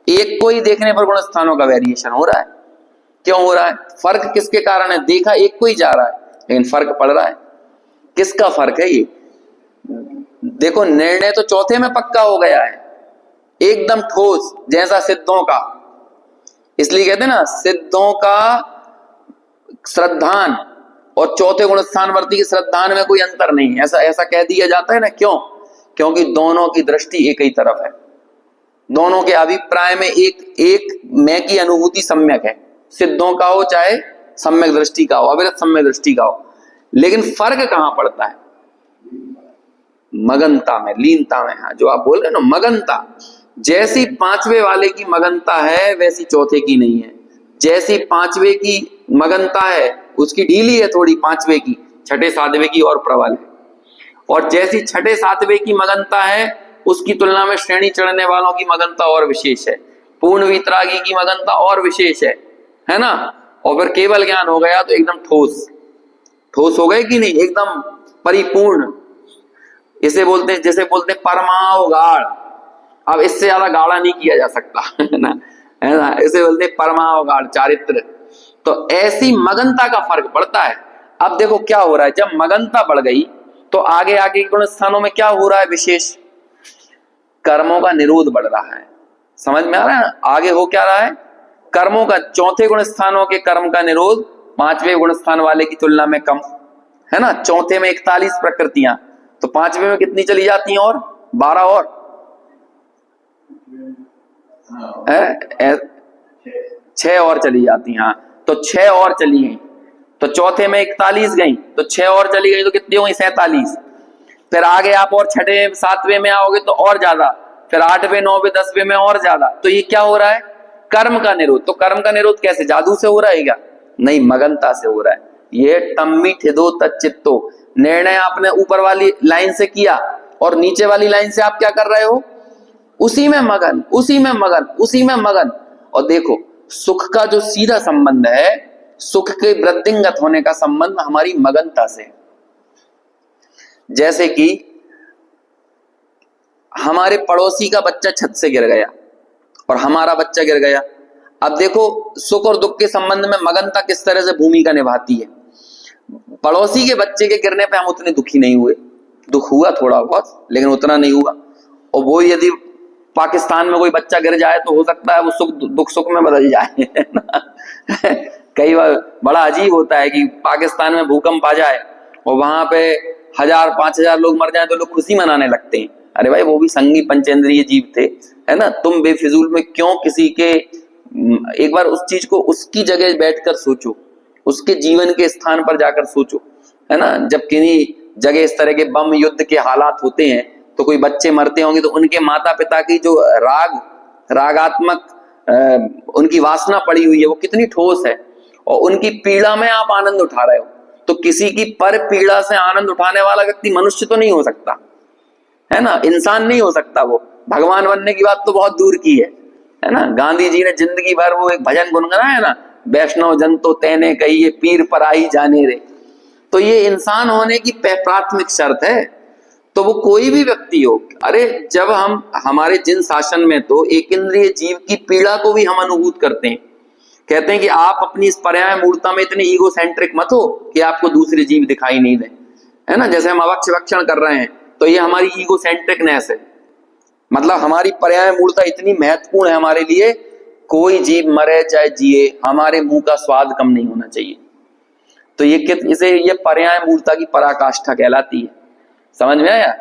एक को ही देखने पर गुणस्थानों का वेरिएशन हो रहा है। क्यों हो रहा है? फर्क किसके कारण है? देखा एक को ही जा रहा है लेकिन फर्क पड़ रहा है। किसका फर्क है ये? देखो, निर्णय तो चौथे में पक्का हो गया है, एकदम ठोस, जैसा सिद्धों का। इसलिए कहते हैं ना, सिद्धों का श्रद्धान और चौथे गुण स्थानवर्ती के श्रद्धान में कोई अंतर नहीं, ऐसा ऐसा कह दिया जाता है ना। क्यों? क्योंकि दोनों की दृष्टि एक ही तरफ है, दोनों के अभिप्राय में एक एक मैं की अनुभूति सम्यक है। सिद्धों का हो चाहे सम्यक दृष्टि का हो, अविरत सम्यक दृष्टि का हो, लेकिन फर्क कहां पड़ता है? मगनता में, लीनता में। हाँ, जो आप बोल रहे हो ना, मगनता। जैसी पांचवे वाले की मगनता है वैसी चौथे की नहीं है। जैसी पांचवे की मगनता है उसकी ढीली है थोड़ी, पांचवे की, छठे सातवें की और प्रबल है। और जैसी छठे सातवें की मगनता है उसकी तुलना में श्रेणी चढ़ने वालों की मगनता और विशेष है, पूर्ण वीतरागी की मगनता और विशेष है ना। और फिर केवल ज्ञान हो गया तो एकदम ठोस, ठोस हो गए कि नहीं, एकदम परिपूर्ण। इसे बोलते हैं, जैसे बोलते हैं परमाणु गाढ़। अब इससे ज्यादा गाढ़ा नहीं किया जा सकता है ना, इसे बोलते हैं परमाणु गाढ़ चारित्र। तो ऐसी मगनता का फर्क पड़ता है। अब देखो क्या हो रहा है, जब मगनता बढ़ गई तो आगे आगे गुण स्थानों में क्या हो रहा है? विशेष कर्मों का निरोध बढ़ रहा है। समझ में आ रहा है? आगे हो क्या रहा है? कर्मों का, चौथे गुण स्थानों के कर्म का निरोध पांचवें गुण स्थान वाले की तुलना में कम है ना। चौथे में 41 प्रकृतियां, तो पांचवें में कितनी चली जाती हैं? और 12 और 6 और चली जाती हैं। तो 6 और चली गई, तो चौथे में 41 गई, तो 6 और चली गई तो कितनी हुई? 47। फिर आगे आप और छठे सातवें में आओगे तो और ज्यादा, फिर 8वें 9वें 10वें में और ज्यादा। तो ये क्या हो रहा है? कर्म का निरोध। तो कर्म का निरोध कैसे? जादू से हो रहा है क्या? नहीं, मगनता से हो रहा है। ये तम्मी ठिदो तच्चित्तो, निर्णय आपने ऊपर वाली लाइन से किया और नीचे वाली लाइन से आप क्या कर रहे हो? उसी में मगन, उसी में मगन, उसी में मगन। और देखो, सुख का जो सीधा संबंध है, सुख के वृद्धिंगत होने का संबंध हमारी मगनता से। जैसे कि हमारे पड़ोसी का बच्चा छत से गिर गया और हमारा बच्चा गिर गया। अब देखो, सुख और दुख के संबंध में मगनता किस तरह से भूमिका निभाती है। पड़ोसी के बच्चे के गिरने पे हम उतने दुखी नहीं हुए, दुख हुआ थोड़ा बहुत लेकिन उतना नहीं हुआ। और वो यदि पाकिस्तान में कोई बच्चा गिर जाए तो हो सकता है वो सुख दुख सुख में बदल जाए कई बार बड़ा अजीब होता है कि पाकिस्तान में भूकंप आ जाए और वहां पे 1000 5000 लोग मर जाए तो लोग खुशी मनाने लगते हैं। अरे भाई, वो भी संगी पंचेंद्रिय जीव थे, है ना। तुम बेफिजूल में क्यों किसी के, एक बार उस चीज को उसकी जगह बैठकर सोचो, उसके जीवन के स्थान पर जाकर सोचो, है ना। जब किन्हीं जगह इस तरह के बम युद्ध के हालात होते हैं तो कोई बच्चे मरते होंगे तो उनके माता पिता की जो रागात्मक उनकी वासना पड़ी हुई है, वो कितनी ठोस है, और उनकी पीड़ा में आप आनंद उठा रहे हो। तो किसी की पर पीड़ा से आनंद उठाने वाला व्यक्ति मनुष्य तो नहीं हो सकता, है ना, इंसान नहीं हो सकता। वो भगवान बनने की बात तो बहुत दूर की है ना। गांधी जी ने जिंदगी भर वो एक भजन गुनगुनाया है ना, वैष्णव जन तो तेने कहिए पीर पराई जाने रे। तो ये इंसान होने की प्राथमिक शर्त है। तो वो कोई भी व्यक्ति हो, अरे जब हम हमारे जिन शासन में तो एक इंद्रिय जीव की पीड़ा को भी हम अनुभूत करते हैं। कहते हैं कि आप अपनी इस पर्याय मूर्ता में इतने ईगो सेंट्रिक मत हो कि आपको दूसरे जीव दिखाई नहीं दे, है ना। जैसे हम अवक्ष भक्षण कर रहे हैं तो ये हमारी ईगो सेंट्रिकनेस है, मतलब हमारी पर्याय मूर्ता इतनी महत्वपूर्ण है हमारे लिए, कोई जीव मरे चाहे जिए हमारे मुंह का स्वाद कम नहीं होना चाहिए। तो ये पर्याय मूर्ता की पराकाष्ठा कहलाती है। समझ में आया?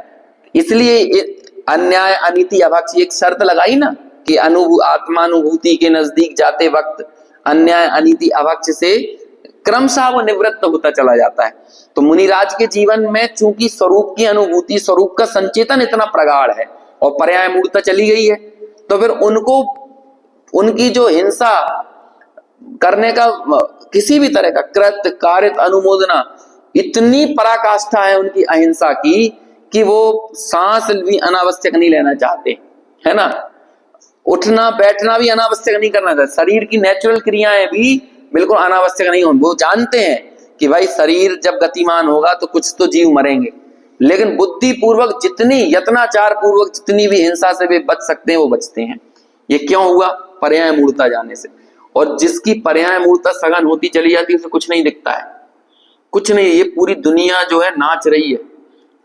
इसलिए अन्याय अनीति अभक्ष एक शर्त लगाई ना कि आत्मानुभूति के नजदीक जाते वक्त अन्याय अनीति अभक्ष से क्रमशः वो निवृत्त होता चला जाता है। तो मुनिराज के जीवन में चूंकि स्वरूप की अनुभूति, स्वरूप का संचेतन इतना प्रगाढ़ है और पर्याय मूर्ता चली गई है, तो फिर उनको उनकी जो हिंसा करने का किसी भी तरह का कृत्य कारित अनुमोदना इतनी पराकाष्ठा है उनकी अहिंसा की कि वो सांस भी अनावश्यक नहीं लेना चाहते, है ना। उठना बैठना भी अनावश्यक नहीं करना चाहते, शरीर की नेचुरल क्रियाएं भी बिल्कुल अनावश्यक नहीं होंगी। वो जानते हैं कि भाई शरीर जब गतिमान होगा तो कुछ तो जीव मरेंगे, लेकिन बुद्धि पूर्वक जितनी यत्नाचार पूर्वक जितनी भी हिंसा से वे बच सकते हैं वो बचते हैं। ये क्यों हुआ? पर्याय मूर्ता जाने से। और जिसकी पर्याय मूर्ता सघन होती चली जाती है उसे कुछ नहीं दिखता है, कुछ नहीं। ये पूरी दुनिया जो है नाच रही है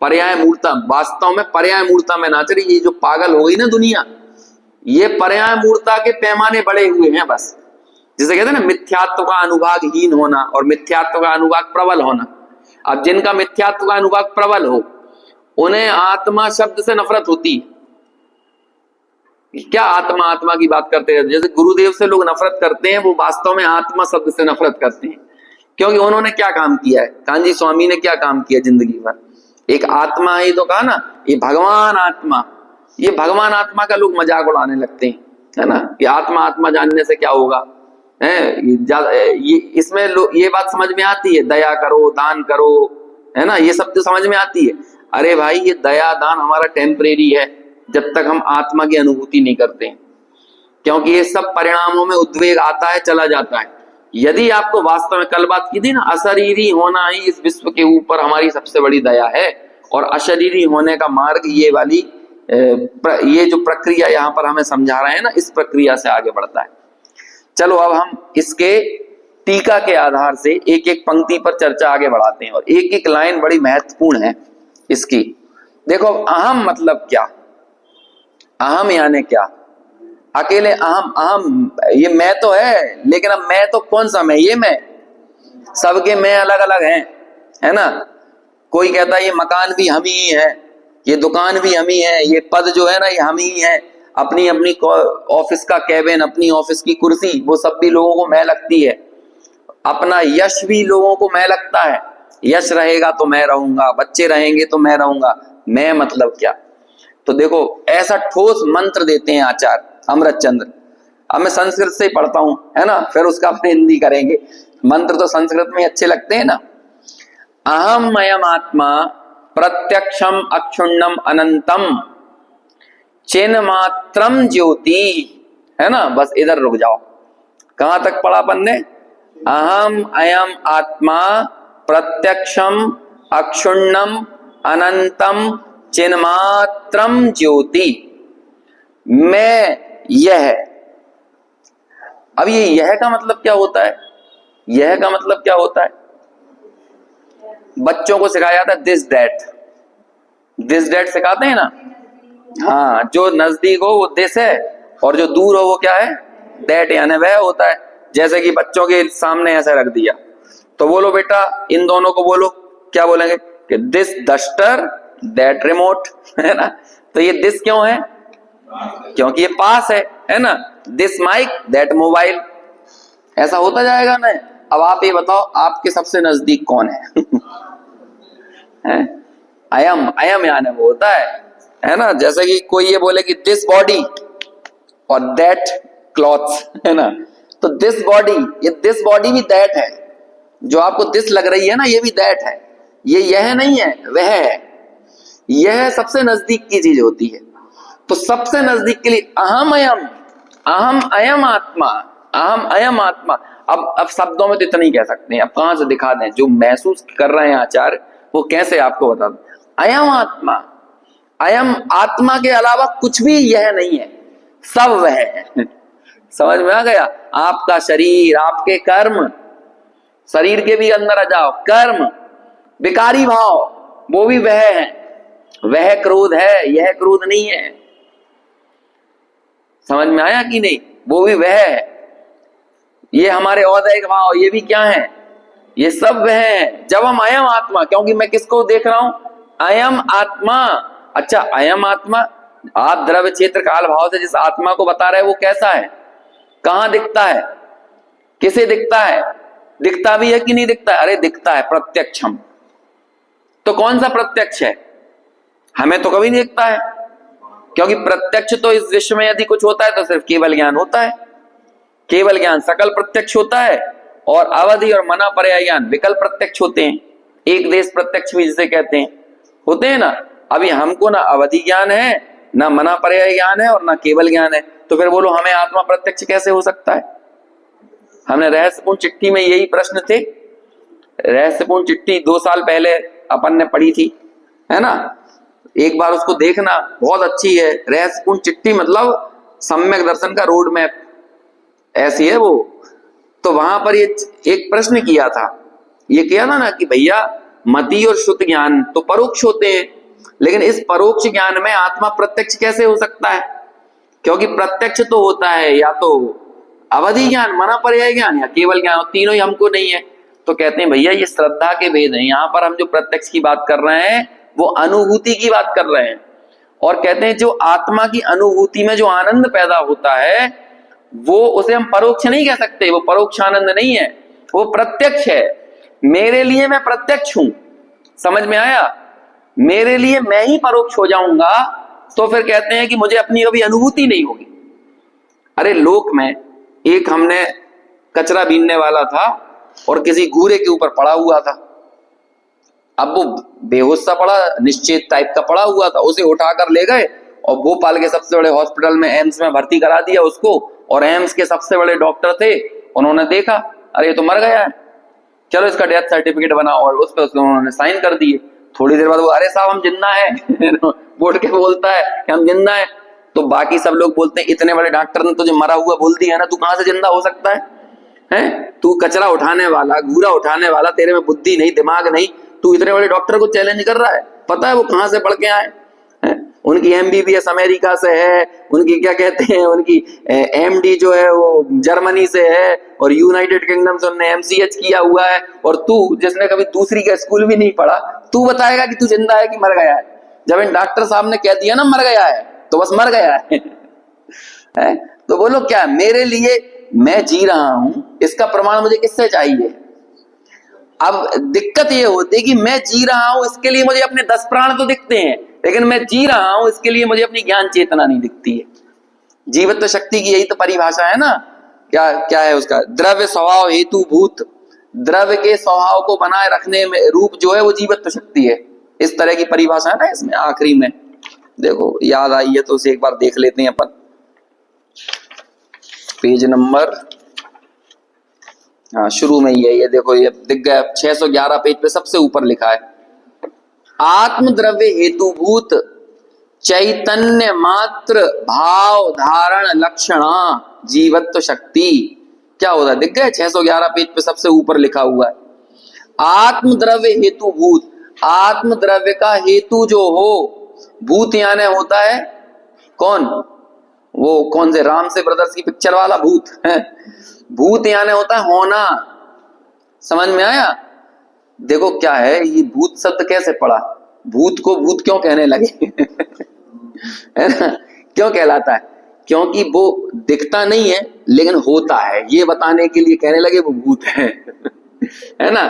पर्याय मूर्ता, वास्तव में पर्याय मूर्ता में नाच रही है। ये जो पागल हो गई ना दुनिया, ये पर्याय मूर्ता के पैमाने बढ़े हुए हैं बस। जिसे कहते हैं ना मिथ्यात्व का अनुभागहीन होना और मिथ्यात्व का अनुभाग प्रबल होना। अब जिनका मिथ्यात्व का अनुभाग प्रबल हो उन्हें आत्मा शब्द से नफरत होती है। क्या आत्मा आत्मा की बात करते रहते, जैसे गुरुदेव से लोग नफरत करते हैं, वो वास्तव में आत्मा शब्द से नफरत करते हैं। क्योंकि उन्होंने क्या काम किया है, कांजी स्वामी ने क्या काम किया जिंदगी भर, एक आत्मा ही तो कहा ना, ये भगवान आत्मा, ये भगवान आत्मा का लोग मजाक उड़ाने लगते हैं, है ना, कि आत्मा आत्मा जानने से क्या होगा, है ये इसमें ये बात समझ में आती है, दया करो दान करो, है ना, ये सब तो समझ में आती है। अरे भाई ये दया दान हमारा टेम्परेरी है जब तक हम आत्मा की अनुभूति नहीं करते हैं, क्योंकि ये सब परिणामों में उद्वेग आता है चला जाता है। यदि आपको वास्तव में, कल बात की थी ना, अशरीरी होना ही इस विश्व के ऊपर हमारी सबसे बड़ी दया है, और अशरीरी होने का मार्ग ये वाली ये जो प्रक्रिया यहाँ पर हमें समझा रहे हैं ना, इस प्रक्रिया से आगे बढ़ता है। चलो अब हम इसके टीका के आधार से एक एक पंक्ति पर चर्चा आगे बढ़ाते हैं, और एक एक लाइन बड़ी महत्वपूर्ण है इसकी। देखो अहम मतलब क्या, अहम यानी क्या, अकेले अहम, अहम ये मैं तो है, लेकिन अब मैं तो कौन सा मैं, ये मैं, सबके मैं अलग अलग हैं, है ना। कोई कहता है ये मकान भी हम ही है, ये दुकान भी हम ही है, ये पद जो है ना ये हम ही है, अपनी अपनी ऑफिस का कैबिन, अपनी ऑफिस की कुर्सी, वो सब भी लोगों को मैं लगती है। अपना यश भी लोगों को मैं लगता है, यश रहेगा तो मैं रहूंगा, बच्चे रहेंगे तो मैं रहूंगा, मैं मतलब क्या। तो देखो ऐसा ठोस मंत्र देते हैं आचार्य अमृत चंद्र। अब मैं संस्कृत से ही पढ़ता हूं, है ना, फिर उसका अपने हिंदी करेंगे। मंत्र तो संस्कृत में अच्छे लगते हैं ना। अहम अयम आत्मा प्रत्यक्षम अक्षुण्णम अनंतम चिन्ह मात्रम ज्योति, है ना। बस इधर रुक जाओ, कहां तक पढ़ा अपन ने? अहम अयम आत्मा प्रत्यक्षम अक्षुण्णम अनंतम चिन्मात्रम ज्योति, मैं यह। अब ये यह का मतलब क्या होता है? यह का मतलब क्या होता है? बच्चों को सिखाया जाता है दिस डेट सिखाते हैं ना। हाँ, जो नजदीक हो वो दिस है और जो दूर हो वो क्या है? दैट, यानी वह होता है। जैसे कि बच्चों के सामने ऐसा रख दिया, तो बोलो बेटा इन दोनों को बोलो, क्या बोलेंगे कि दिस डस्टर दैट रिमोट, है ना। तो ये दिस क्यों है? क्योंकि ये पास है ना। दिस माइक दैट मोबाइल, ऐसा होता जाएगा ना। अब आप ये बताओ आपके सबसे नजदीक कौन है? अयम, अयम यानी वो होता है ना। जैसे कि कोई ये बोले कि दिस बॉडी और दैट क्लॉथ्स, है ना। तो दिस बॉडी, ये दिस बॉडी भी दैट है, जो आपको दिस लग रही है ना, ये भी दैट है, ये यह नहीं है, वह है। यह सबसे नजदीक की चीज होती है। तो सबसे नजदीक के लिए अहम अयम आत्मा, अहम अयम आत्मा। अब शब्दों में तो इतना ही कह सकते हैं, अब कहां से दिखा दें, जो महसूस कर रहे हैं आचार्य वो कैसे आपको बता दें। अयम आत्मा, अयम आत्मा के अलावा कुछ भी यह नहीं है, सब वह है। समझ में आ गया। आपका शरीर, आपके कर्म, शरीर के भी अंदर आ जाओ, कर्म, विकारी भाव, वो भी वह है। वह क्रोध है, यह क्रोध नहीं है। समझ में आया कि नहीं? वो भी वह है। ये हमारे औदैहिक भाव, ये भी क्या है? ये सब वह है। जब हम अयम आत्मा, क्योंकि मैं किसको देख रहा हूं? अयम आत्मा। अच्छा, अयम आत्मा, आप द्रव्य क्षेत्र काल भाव से जिस आत्मा को बता रहे हैं वो कैसा है? कहां दिखता है? किसे दिखता है? दिखता भी है कि नहीं दिखता है? अरे दिखता है, प्रत्यक्षम। तो कौन सा प्रत्यक्ष है? हमें तो कभी नहीं दिखता है, क्योंकि प्रत्यक्ष तो इस विश्व में यदि कुछ होता है तो सिर्फ केवल ज्ञान होता है। केवल ज्ञान सकल प्रत्यक्ष होता है, और अवधि और मना पर्याय ज्ञान विकल्प प्रत्यक्ष होते हैं। एक देश प्रत्यक्ष भी जिसे कहते हैं, होते हैं ना। अभी हमको ना अवधि ज्ञान है, ना मना पर्याय ज्ञान है, और ना केवल ज्ञान है, तो फिर बोलो हमें आत्मा प्रत्यक्ष कैसे हो सकता है? हमने रहस्यपूर्ण चिट्ठी में यही प्रश्न थे। रहस्यपूर्ण चिट्ठी 2 साल पहले अपन ने पढ़ी थी, है ना। एक बार उसको देखना, बहुत अच्छी है। रहस्यपूर्ण चिट्ठी मतलब सम्यक दर्शन का रोड मैप, ऐसी है वो। तो वहां पर ये एक प्रश्न किया था, ये किया था ना कि भैया मति और शुद्ध ज्ञान तो परोक्ष होते हैं, लेकिन इस परोक्ष ज्ञान में आत्मा प्रत्यक्ष कैसे हो सकता है? क्योंकि प्रत्यक्ष तो होता है या तो अवधि ज्ञान, मना पर्याय ज्ञान, या केवल ज्ञान, तीनों ही हमको नहीं है। तो कहते हैं भैया ये श्रद्धा के भेद हैं। यहाँ पर हम जो प्रत्यक्ष की बात कर रहे हैं वो अनुभूति की बात कर रहे हैं। और कहते हैं जो आत्मा की अनुभूति में जो आनंद पैदा होता है वो, उसे हम परोक्ष नहीं कह सकते, वो परोक्ष आनंद नहीं है, वो प्रत्यक्ष है। मेरे लिए मैं प्रत्यक्ष हूं, समझ में आया? मेरे लिए मैं ही परोक्ष हो जाऊंगा तो फिर कहते हैं कि मुझे अपनी कभी अनुभूति नहीं होगी। अरे लोक में एक हमने कचरा बीनने वाला था और किसी घूरे के ऊपर पड़ा हुआ था। अब वो बेहोश सा पड़ा, निश्चेत टाइप का पड़ा हुआ था, उसे उठाकर ले गए और भोपाल के सबसे बड़े हॉस्पिटल में, एम्स में भर्ती करा दिया उसको। और एम्स के सबसे बड़े डॉक्टर थे, उन्होंने देखा अरे ये तो मर गया है, चलो इसका डेथ सर्टिफिकेट बनाओ, और उस पर उन्होंने साइन कर दिए। थोड़ी देर बाद वो अरे साहब हम जिंदा है बोल के बोलता है कि हम जिंदा है। तो बाकी सब लोग बोलते हैं इतने बड़े डॉक्टर ने तुझे मरा हुआ बोल दिया है ना, तू कहां से जिंदा हो सकता है? हैं? तू कचरा उठाने वाला, घूरा उठाने वाला, तेरे में बुद्धि नहीं, दिमाग नहीं, तू इतने बड़े डॉक्टर को चैलेंज कर रहा है। पता है वो कहां से पढ़ के आए? उनकी एमबीबीएस अमेरिका से है, उनकी क्या कहते हैं, उनकी एमडी जो है वो जर्मनी से है, और यूनाइटेड किंगडम से उन्होंने एमसीएच किया हुआ है। और तू जिसने कभी दूसरी का स्कूल भी नहीं पढ़ा, तू बताएगा कि तू जिंदा है कि मर गया है? जब इन डॉक्टर साहब ने कह दिया ना मर गया है, तो बस मर गया है? तो बोलो क्या मेरे लिए मैं जी रहा हूं, इसका प्रमाण मुझे किससे चाहिए? अब दिक्कत ये होती है कि मैं जी रहा हूं, इसके लिए मुझे अपने 10 प्राण तो दिखते हैं, लेकिन मैं जी रहा हूं इसके लिए मुझे अपनी ज्ञान चेतना नहीं दिखती है। जीवत्व शक्ति की यही तो परिभाषा है ना। क्या क्या है उसका? द्रव्य स्वभाव हेतु भूत, द्रव्य के स्वभाव को बनाए रखने में रूप जो है वो जीवत्व शक्ति है। इस तरह की परिभाषा है ना इसमें। आखिरी में देखो याद आई है तो उसे एक बार देख लेते हैं अपन। पेज नंबर, हाँ शुरू में ये देखो, ये दिख गया 611 पेज पे सबसे ऊपर लिखा है, आत्म द्रव्य हेतुभूत चैतन्य मात्र भाव धारण लक्षणा जीवत्व शक्ति। क्या होता है? दिख गया 611 पेज पे सबसे ऊपर लिखा हुआ है आत्म द्रव्य हेतुभूत। आत्म द्रव्य का हेतु जो हो, भूत यानी होता है कौन? वो कौन से राम से ब्रदर्स की पिक्चर वाला भूत है? भूत यानी होता है होना। समझ में आया? देखो क्या है, ये भूत शब्द कैसे पड़ा? भूत को भूत क्यों कहने लगे? है ना? क्यों कहलाता है? क्योंकि वो दिखता नहीं है लेकिन होता है, ये बताने के लिए कहने लगे वो भूत है। है ना?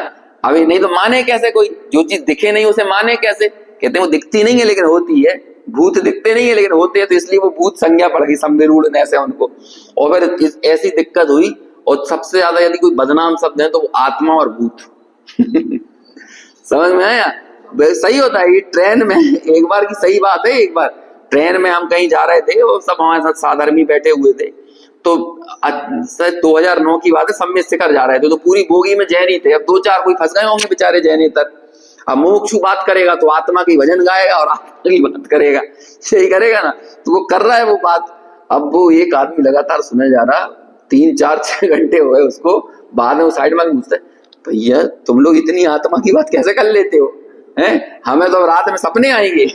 अभी नहीं तो माने कैसे कोई? जो चीज दिखे नहीं उसे माने कैसे? कहते हैं वो दिखती नहीं है लेकिन होती है, भूत दिखते नहीं है लेकिन होते हैं, तो इसलिए वो भूत संज्ञा पड़ गई, संविरूढ़ ऐसे उनको। और फिर ऐसी दिक्कत हुई। और सबसे ज्यादा यदि कोई बदनाम शब्द है तो वो आत्मा और भूत। समझ में आया? सही होता है ये। ट्रेन में एक बार की सही बात है, एक बार ट्रेन में हम कहीं जा रहे थे और सब हमारे साथ साधर्मी बैठे हुए थे। तो 2009 की बात है, सम्मित शिखर जा रहे थे, तो पूरी बोगी में जैनी थे। अब 2-4 कोई फंस गए होंगे बेचारे जैनेतर। अब मोक्षु बात करेगा तो आत्मा की भजन गाएगा और आत्मा की बात करेगा, यही करेगा ना। तो वो कर रहा है वो बात। अब वो एक आदमी लगातार सुने जा रहा, 3-4-6 घंटे हो गए उसको। बाद में वो साइड में पूछता है, भैया तुम लोग इतनी आत्मा की बात कैसे कर लेते हो? हैं, हमें तो रात में सपने आएंगे।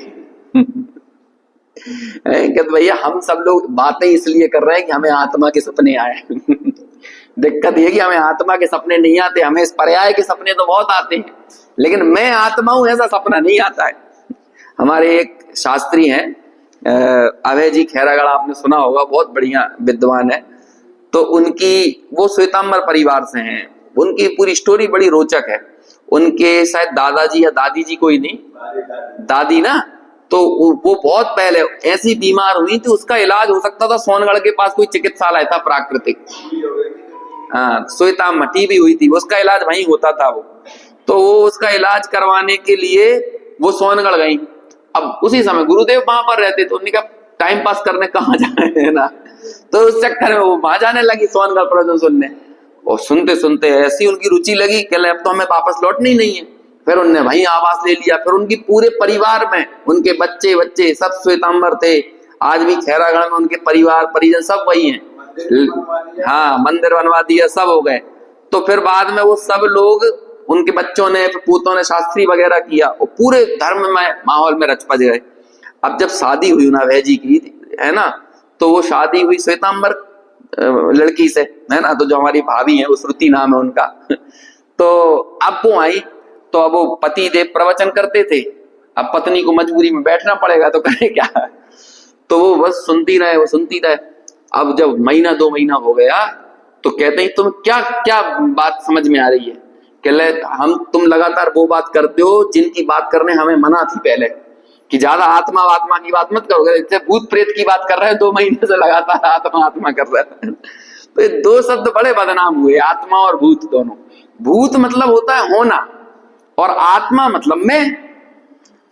कहते भैया हम सब लोग बातें इसलिए कर रहे हैं कि हमें आत्मा के सपने आए। दिक्कत ये कि हमें आत्मा के सपने नहीं आते, हमें इस पर्याय के सपने तो बहुत आते हैं, लेकिन मैं आत्मा हूं ऐसा सपना नहीं आता है। हमारे एक शास्त्री हैं अभय जी खैरागढ़, आपने सुना होगा, बहुत बढ़िया विद्वान है। तो उनकी वो श्वेतांबर परिवार से हैं। उनकी पूरी स्टोरी बड़ी रोचक है। उनके शायद दादाजी या दादी जी, कोई नहीं, दादी ना, तो वो बहुत पहले ऐसी बीमार हुई थी, उसका इलाज हो सकता था सोनगढ़ के पास कोई चिकित्सालय था प्राकृतिक, हाँ श्वेतांबर टीबी हुई थी, उसका इलाज वहीं होता था वो। तो वो उसका इलाज करवाने के लिए वो सोनगढ़ गई। अब उसी समय गुरुदेव वहां पर रहते, तो उन्होंने कहा टाइम पास करने कहाँ जाए, है ना। तो उस चक्कर में वो वहां जाने लगी सोनगढ़ प्रवचन सुनने। और सुनते सुनते ऐसी उनकी रुचि लगी कि अब तो हमें वापस लौटना ही नहीं है। फिर उनने वहीं आवास ले लिया। फिर उनकी पूरे परिवार में उनके बच्चे बच्चे सब श्वेतांबर थे। आज भी खैरागढ़ में उनके परिवार परिजन सब वही हैं। हाँ, मंदिर बनवा दिया, सब हो गए। तो फिर बाद में वो सब लोग, उनके बच्चों ने, पूतों ने शास्त्री वगैरह किया और पूरे धर्म में माहौल में रच पच गए। अब जब शादी हुई ना भय जी की, है ना, तो वो शादी हुई श्वेतांबर लड़की से, है ना। तो जो हमारी भाभी है, वो श्रुति नाम है उनका। तो अब वो आई, तो अब वो पति देव प्रवचन करते थे। अब पत्नी को मजबूरी में बैठना पड़ेगा, तो करे क्या। तो वो बस सुनती रहे, वो सुनती रहे। अब जब 1-2 महीना हो गया, तो कहते हैं तुम क्या क्या बात समझ में आ रही है? कहले तुम लगातार वो बात करते हो जिनकी बात करने हमें मना थी पहले, कि ज्यादा आत्मा की बात मत करोगे। इससे भूत प्रेत की बात कर रहे हैं 2 महीने से लगातार, आत्मा कर रहे हैं। तो ये 2 शब्द बड़े बदनाम हुए, आत्मा और भूत दोनों। भूत मतलब होता है होना, और आत्मा मतलब मैं।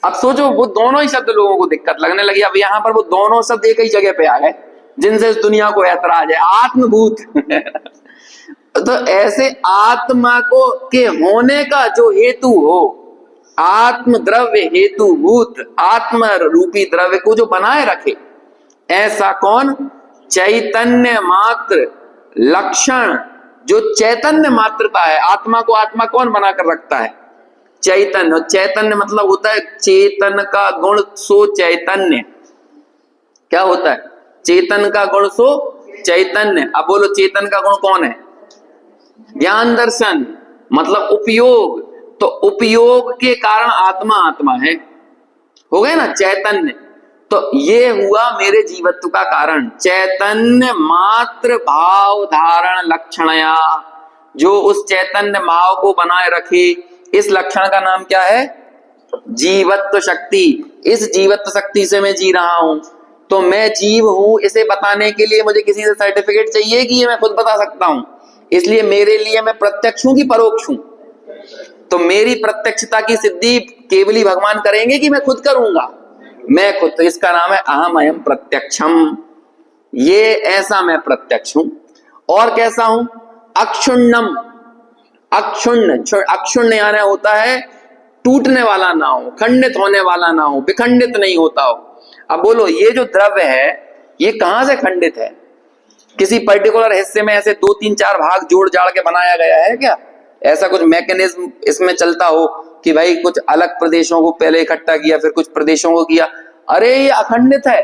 अब सोचो, वो दोनों ही शब्द लोगों को दिक्कत लगने लगी। अब यहाँ पर वो दोनों शब्द एक ही जगह पे आ गए, जिनसे इस दुनिया को ऐतराज है, आत्मभूत। तो ऐसे आत्मा को के होने का जो हेतु हो, आत्म द्रव्य हेतु भूत, आत्म रूपी द्रव्य को जो बनाए रखे, ऐसा कौन? चैतन्य मात्र लक्षण, जो चैतन्य मात्रता है। आत्मा को आत्मा कौन बनाकर रखता है? चैतन्य। चैतन्य मतलब होता है चेतन का गुण सो चैतन्य। क्या होता है? चेतन का गुण सो चैतन्य। अब बोलो, चेतन का गुण कौन है? ज्ञान दर्शन, मतलब उपयोग। तो उपयोग के कारण आत्मा आत्मा है, हो गए ना चैतन्य। तो ये हुआ मेरे जीवत्व का कारण। चैतन्य मात्र भाव धारण लक्षणया, जो उस चैतन्य भाव को बनाए रखे, इस लक्षण का नाम क्या है? जीवत्व शक्ति। इस जीवत्व शक्ति से मैं जी रहा हूं। तो मैं जीव हूं, इसे बताने के लिए मुझे किसी से सर्टिफिकेट चाहिए कि ये मैं खुद बता सकता हूं? इसलिए मेरे लिए मैं प्रत्यक्ष हूं कि परोक्ष हूं? तो मेरी प्रत्यक्षता की सिद्धि केवल ही भगवान करेंगे कि मैं खुद करूंगा? मैं खुद। तो इसका नाम है अहम अयम प्रत्यक्षम। ये ऐसा मैं प्रत्यक्ष हूं। और कैसा हूं? अक्षुण्णम। अक्षुण्ण, अक्षुण्ण यानी होता है टूटने वाला ना हो, खंडित होने वाला ना हो, विखंडित नहीं होता हो। अब बोलो, ये जो द्रव्य है ये कहां से खंडित है? किसी पर्टिकुलर हिस्से में ऐसे 2-3-4 भाग जोड़ जाड़ के बनाया गया है क्या? ऐसा कुछ मैकेनिज्म इसमें चलता हो कि भाई कुछ अलग प्रदेशों को पहले इकट्ठा किया, फिर कुछ प्रदेशों को किया? अरे ये अखंडित है,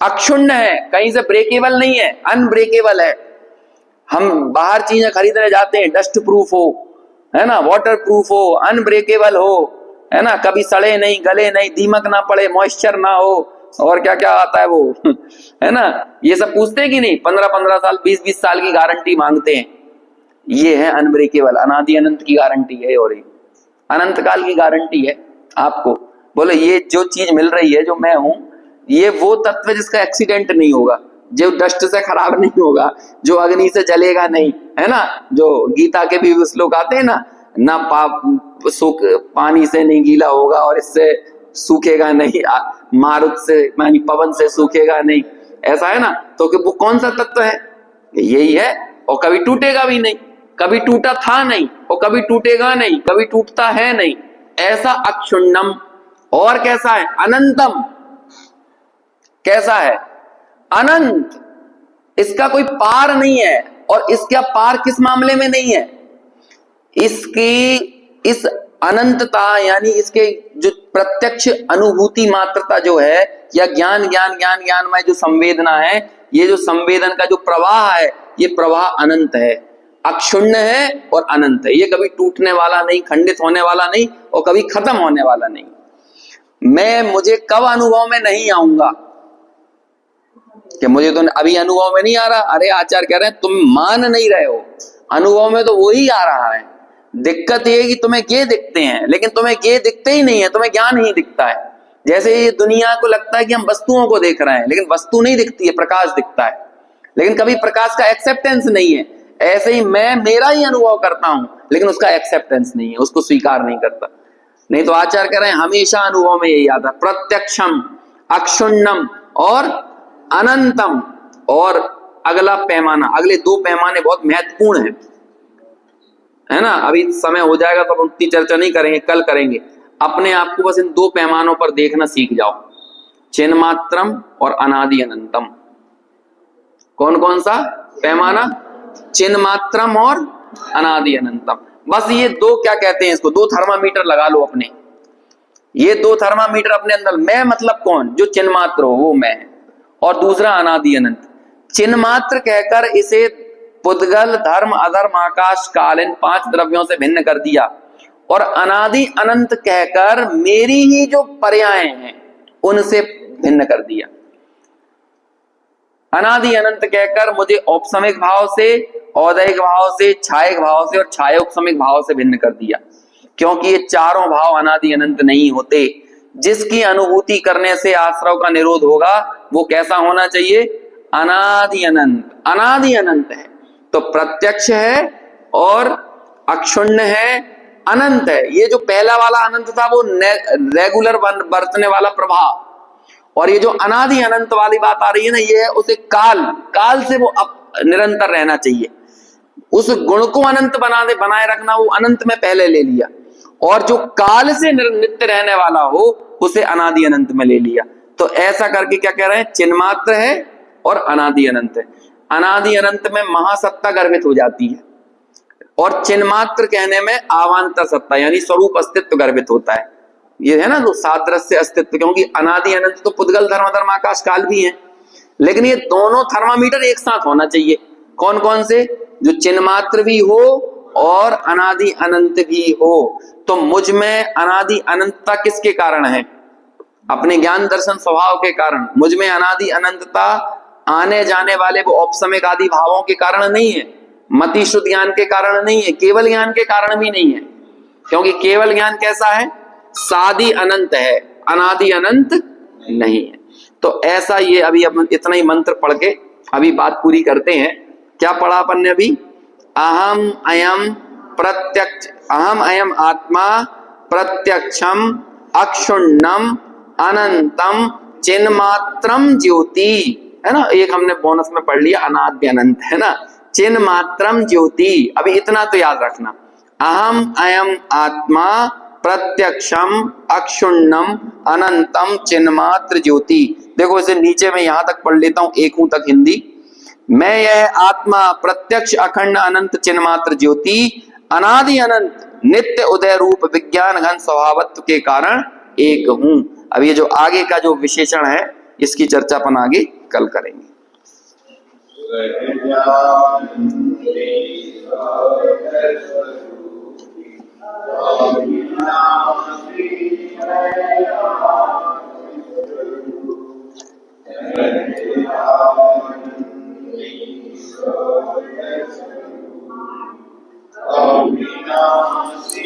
अक्षुण्ण है, कहीं से ब्रेकेबल नहीं है, अनब्रेकेबल है। हम बाहर चीजें खरीदने जाते हैं, डस्ट प्रूफ हो, है ना, वाटर प्रूफ हो, अनब्रेकेबल हो, है ना, कभी सड़े नहीं, गले नहीं, दीमक ना पड़े, मॉइस्चर ना हो, और क्या क्या आता है वो, है ना। ये सब पूछते हैं कि नहीं? 15-15 साल, 20-20 साल की गारंटी मांगते हैं। ये है अनब्रेकेबल, अनादि अनंत की गारंटी है, और अनंत काल की गारंटी है आपको। बोले ये जो चीज मिल रही है, जो मैं हूं, ये वो तत्व जिसका एक्सीडेंट नहीं होगा, जो डस्ट से खराब नहीं होगा, जो अग्नि से जलेगा नहीं, है ना। जो गीता के भी श्लोक आते हैं ना सूख पानी से नहीं गीला होगा और इससे सूखेगा नहीं, मारुत से यानी पवन से सूखेगा नहीं, ऐसा है ना। तो कि वो कौन सा तत्व है? यही है, और कभी टूटेगा भी नहीं, कभी टूटा था नहीं और कभी टूटेगा नहीं, कभी टूटता है नहीं, ऐसा अक्षुण्णम। और कैसा है? अनंतम। कैसा है? अनंत, इसका कोई पार नहीं है। और इसका पार किस मामले में नहीं है? इसकी इस अनंतता यानी इसके जो प्रत्यक्ष अनुभूति मात्रता जो है, या ज्ञान ज्ञान ज्ञान ज्ञानमय जो संवेदना है, ये जो संवेदन का जो प्रवाह है, ये प्रवाह अनंत है, अक्षुण्ण है और अनंत है। ये कभी टूटने वाला नहीं, खंडित होने वाला नहीं और कभी खत्म होने वाला नहीं। मुझे कब अनुभव में नहीं आऊंगा कि मुझे तो अभी अनुभव में नहीं आ रहा? अरे आचार्य कह रहे हैं तुम मान नहीं रहे हो, अनुभव में तो वही आ रहा है। दिक्कत ये है कि तुम्हें ये दिखते हैं, लेकिन तुम्हें ये दिखते ही नहीं है, तुम्हें ज्ञान ही दिखता है। जैसे ये दुनिया को लगता है कि हम वस्तुओं को देख रहे हैं, लेकिन वस्तु नहीं दिखती है, प्रकाश दिखता है, लेकिन कभी प्रकाश का एक्सेप्टेंस नहीं है। ऐसे ही मैं मेरा ही अनुभव करता हूं, लेकिन उसका एक्सेप्टेंस नहीं है, उसको स्वीकार नहीं करता। नहीं तो आचार्य कह रहे हैं हमेशा अनुभव में यही आता है, प्रत्यक्षम, अक्षुण्णम और अनंतम। और अगला पैमाना, अगले दो पैमाने बहुत महत्वपूर्ण है ना। अभी समय हो जाएगा तो उतनी चर्चा नहीं करेंगे, कल करेंगे। अपने आप को बस इन दो पैमानों पर देखना सीख जाओ, चिन्मात्रम और अनादि अनंतम। कौन कौन सा पैमाना? चिन्मात्रम और अनादि अनंतम। बस ये दो, क्या कहते हैं इसको, दो थर्मामीटर लगा लो अपने। ये दो थर्मामीटर अपने अंदर, मैं मतलब कौन? जो चिन्मात्र हो वो मैं, और दूसरा अनादि अनंत। चिन्मात्र कहकर इसे पुद्गल, धर्म, अधर्म, आकाश, काल, इन पांच द्रव्यों से भिन्न कर दिया, और अनादि अनंत कहकर मेरी ही जो पर्याय हैं उनसे भिन्न कर दिया। अनादि अनंत कहकर मुझे औपसमिक भाव से, औदैहिक भाव से, छायक भाव से और छायोपसमिक भाव से भिन्न कर दिया, क्योंकि ये चारों भाव अनादि अनंत नहीं होते। जिसकी अनुभूति करने से आश्रव का निरोध होगा वो कैसा होना चाहिए? अनादि अनंत। अनादि अनंत है तो प्रत्यक्ष है और अक्षुण्ण है, अनंत है। ये जो पहला वाला अनंत था वो रेगुलर बरतने वाला प्रभाव, और ये जो अनादि अनंत वाली बात आ रही है ना, ये है उसे काल से वो निरंतर रहना चाहिए। उस गुण को अनंत बनाए रखना, वो अनंत में पहले ले लिया, और जो काल से नित्य रहने वाला हो उसे अनादि अनंत में ले लिया। तो ऐसा करके क्या कह रहे हैं? चिन्मात्र है और अनादि अनंत है। अनादि अनंत में महासत्ता गर्भित हो जाती है, और चिन्मात्र कहने में आवांतर सत्ता यानी स्वरूप अस्तित्व गर्भित होता है। ये है ना जो सादृश्य अस्तित्व, क्योंकि अनादि अनंत तो पुद्गल, धर्म, अधर्म, आकाश, काल भी है, लेकिन ये दोनों थर्मामीटर एक साथ होना चाहिए। कौन कौन से? जो चिन्मात्र भी हो और अनादि अनंत भी हो। तो मुझ में अनादि अनंतता किसके कारण है? अपने ज्ञान दर्शन स्वभाव के कारण। मुझ में अनादि अनंतता आने जाने वाले वो औपसमिक आदि भावों के कारण नहीं है, मति शुद्ध ज्ञान के कारण नहीं है, केवल ज्ञान के कारण भी नहीं है। क्योंकि केवल ज्ञान कैसा है? सादि अनंत है, अनादि अनंत नहीं है। तो ऐसा ये अभी इतना ही मंत्र पढ़ के अभी बात पूरी करते हैं। क्या पढ़ा अपन ने अभी? अहम अयम प्रत्यक्ष, अहम अयम आत्मा प्रत्यक्षम अक्षुण्णम अनंतम चिन्मात्रम ज्योति, है ना। एक हमने बोनस में पढ़ लिया अनाद्य अनंत, है ना। चिन्मात्रम ज्योति, अभी इतना तो याद रखना, अहम अयम आत्मा प्रत्यक्षम अक्षुण्णम अनंतम चिन्मात्र ज्योति। देखो इसे नीचे में यहां तक पढ़ लेता हूं, एकूं तक हिंदी। मैं यह आत्मा प्रत्यक्ष अखंड अनंत चिन्मात्र ज्योति, अनादि अनंत नित्य उदय रूप विज्ञान घन स्वभावत्व के कारण एक हूं। अब ये जो आगे का जो विशेषण है इसकी चर्चा अपन आगे कल करेंगे। अविनाशी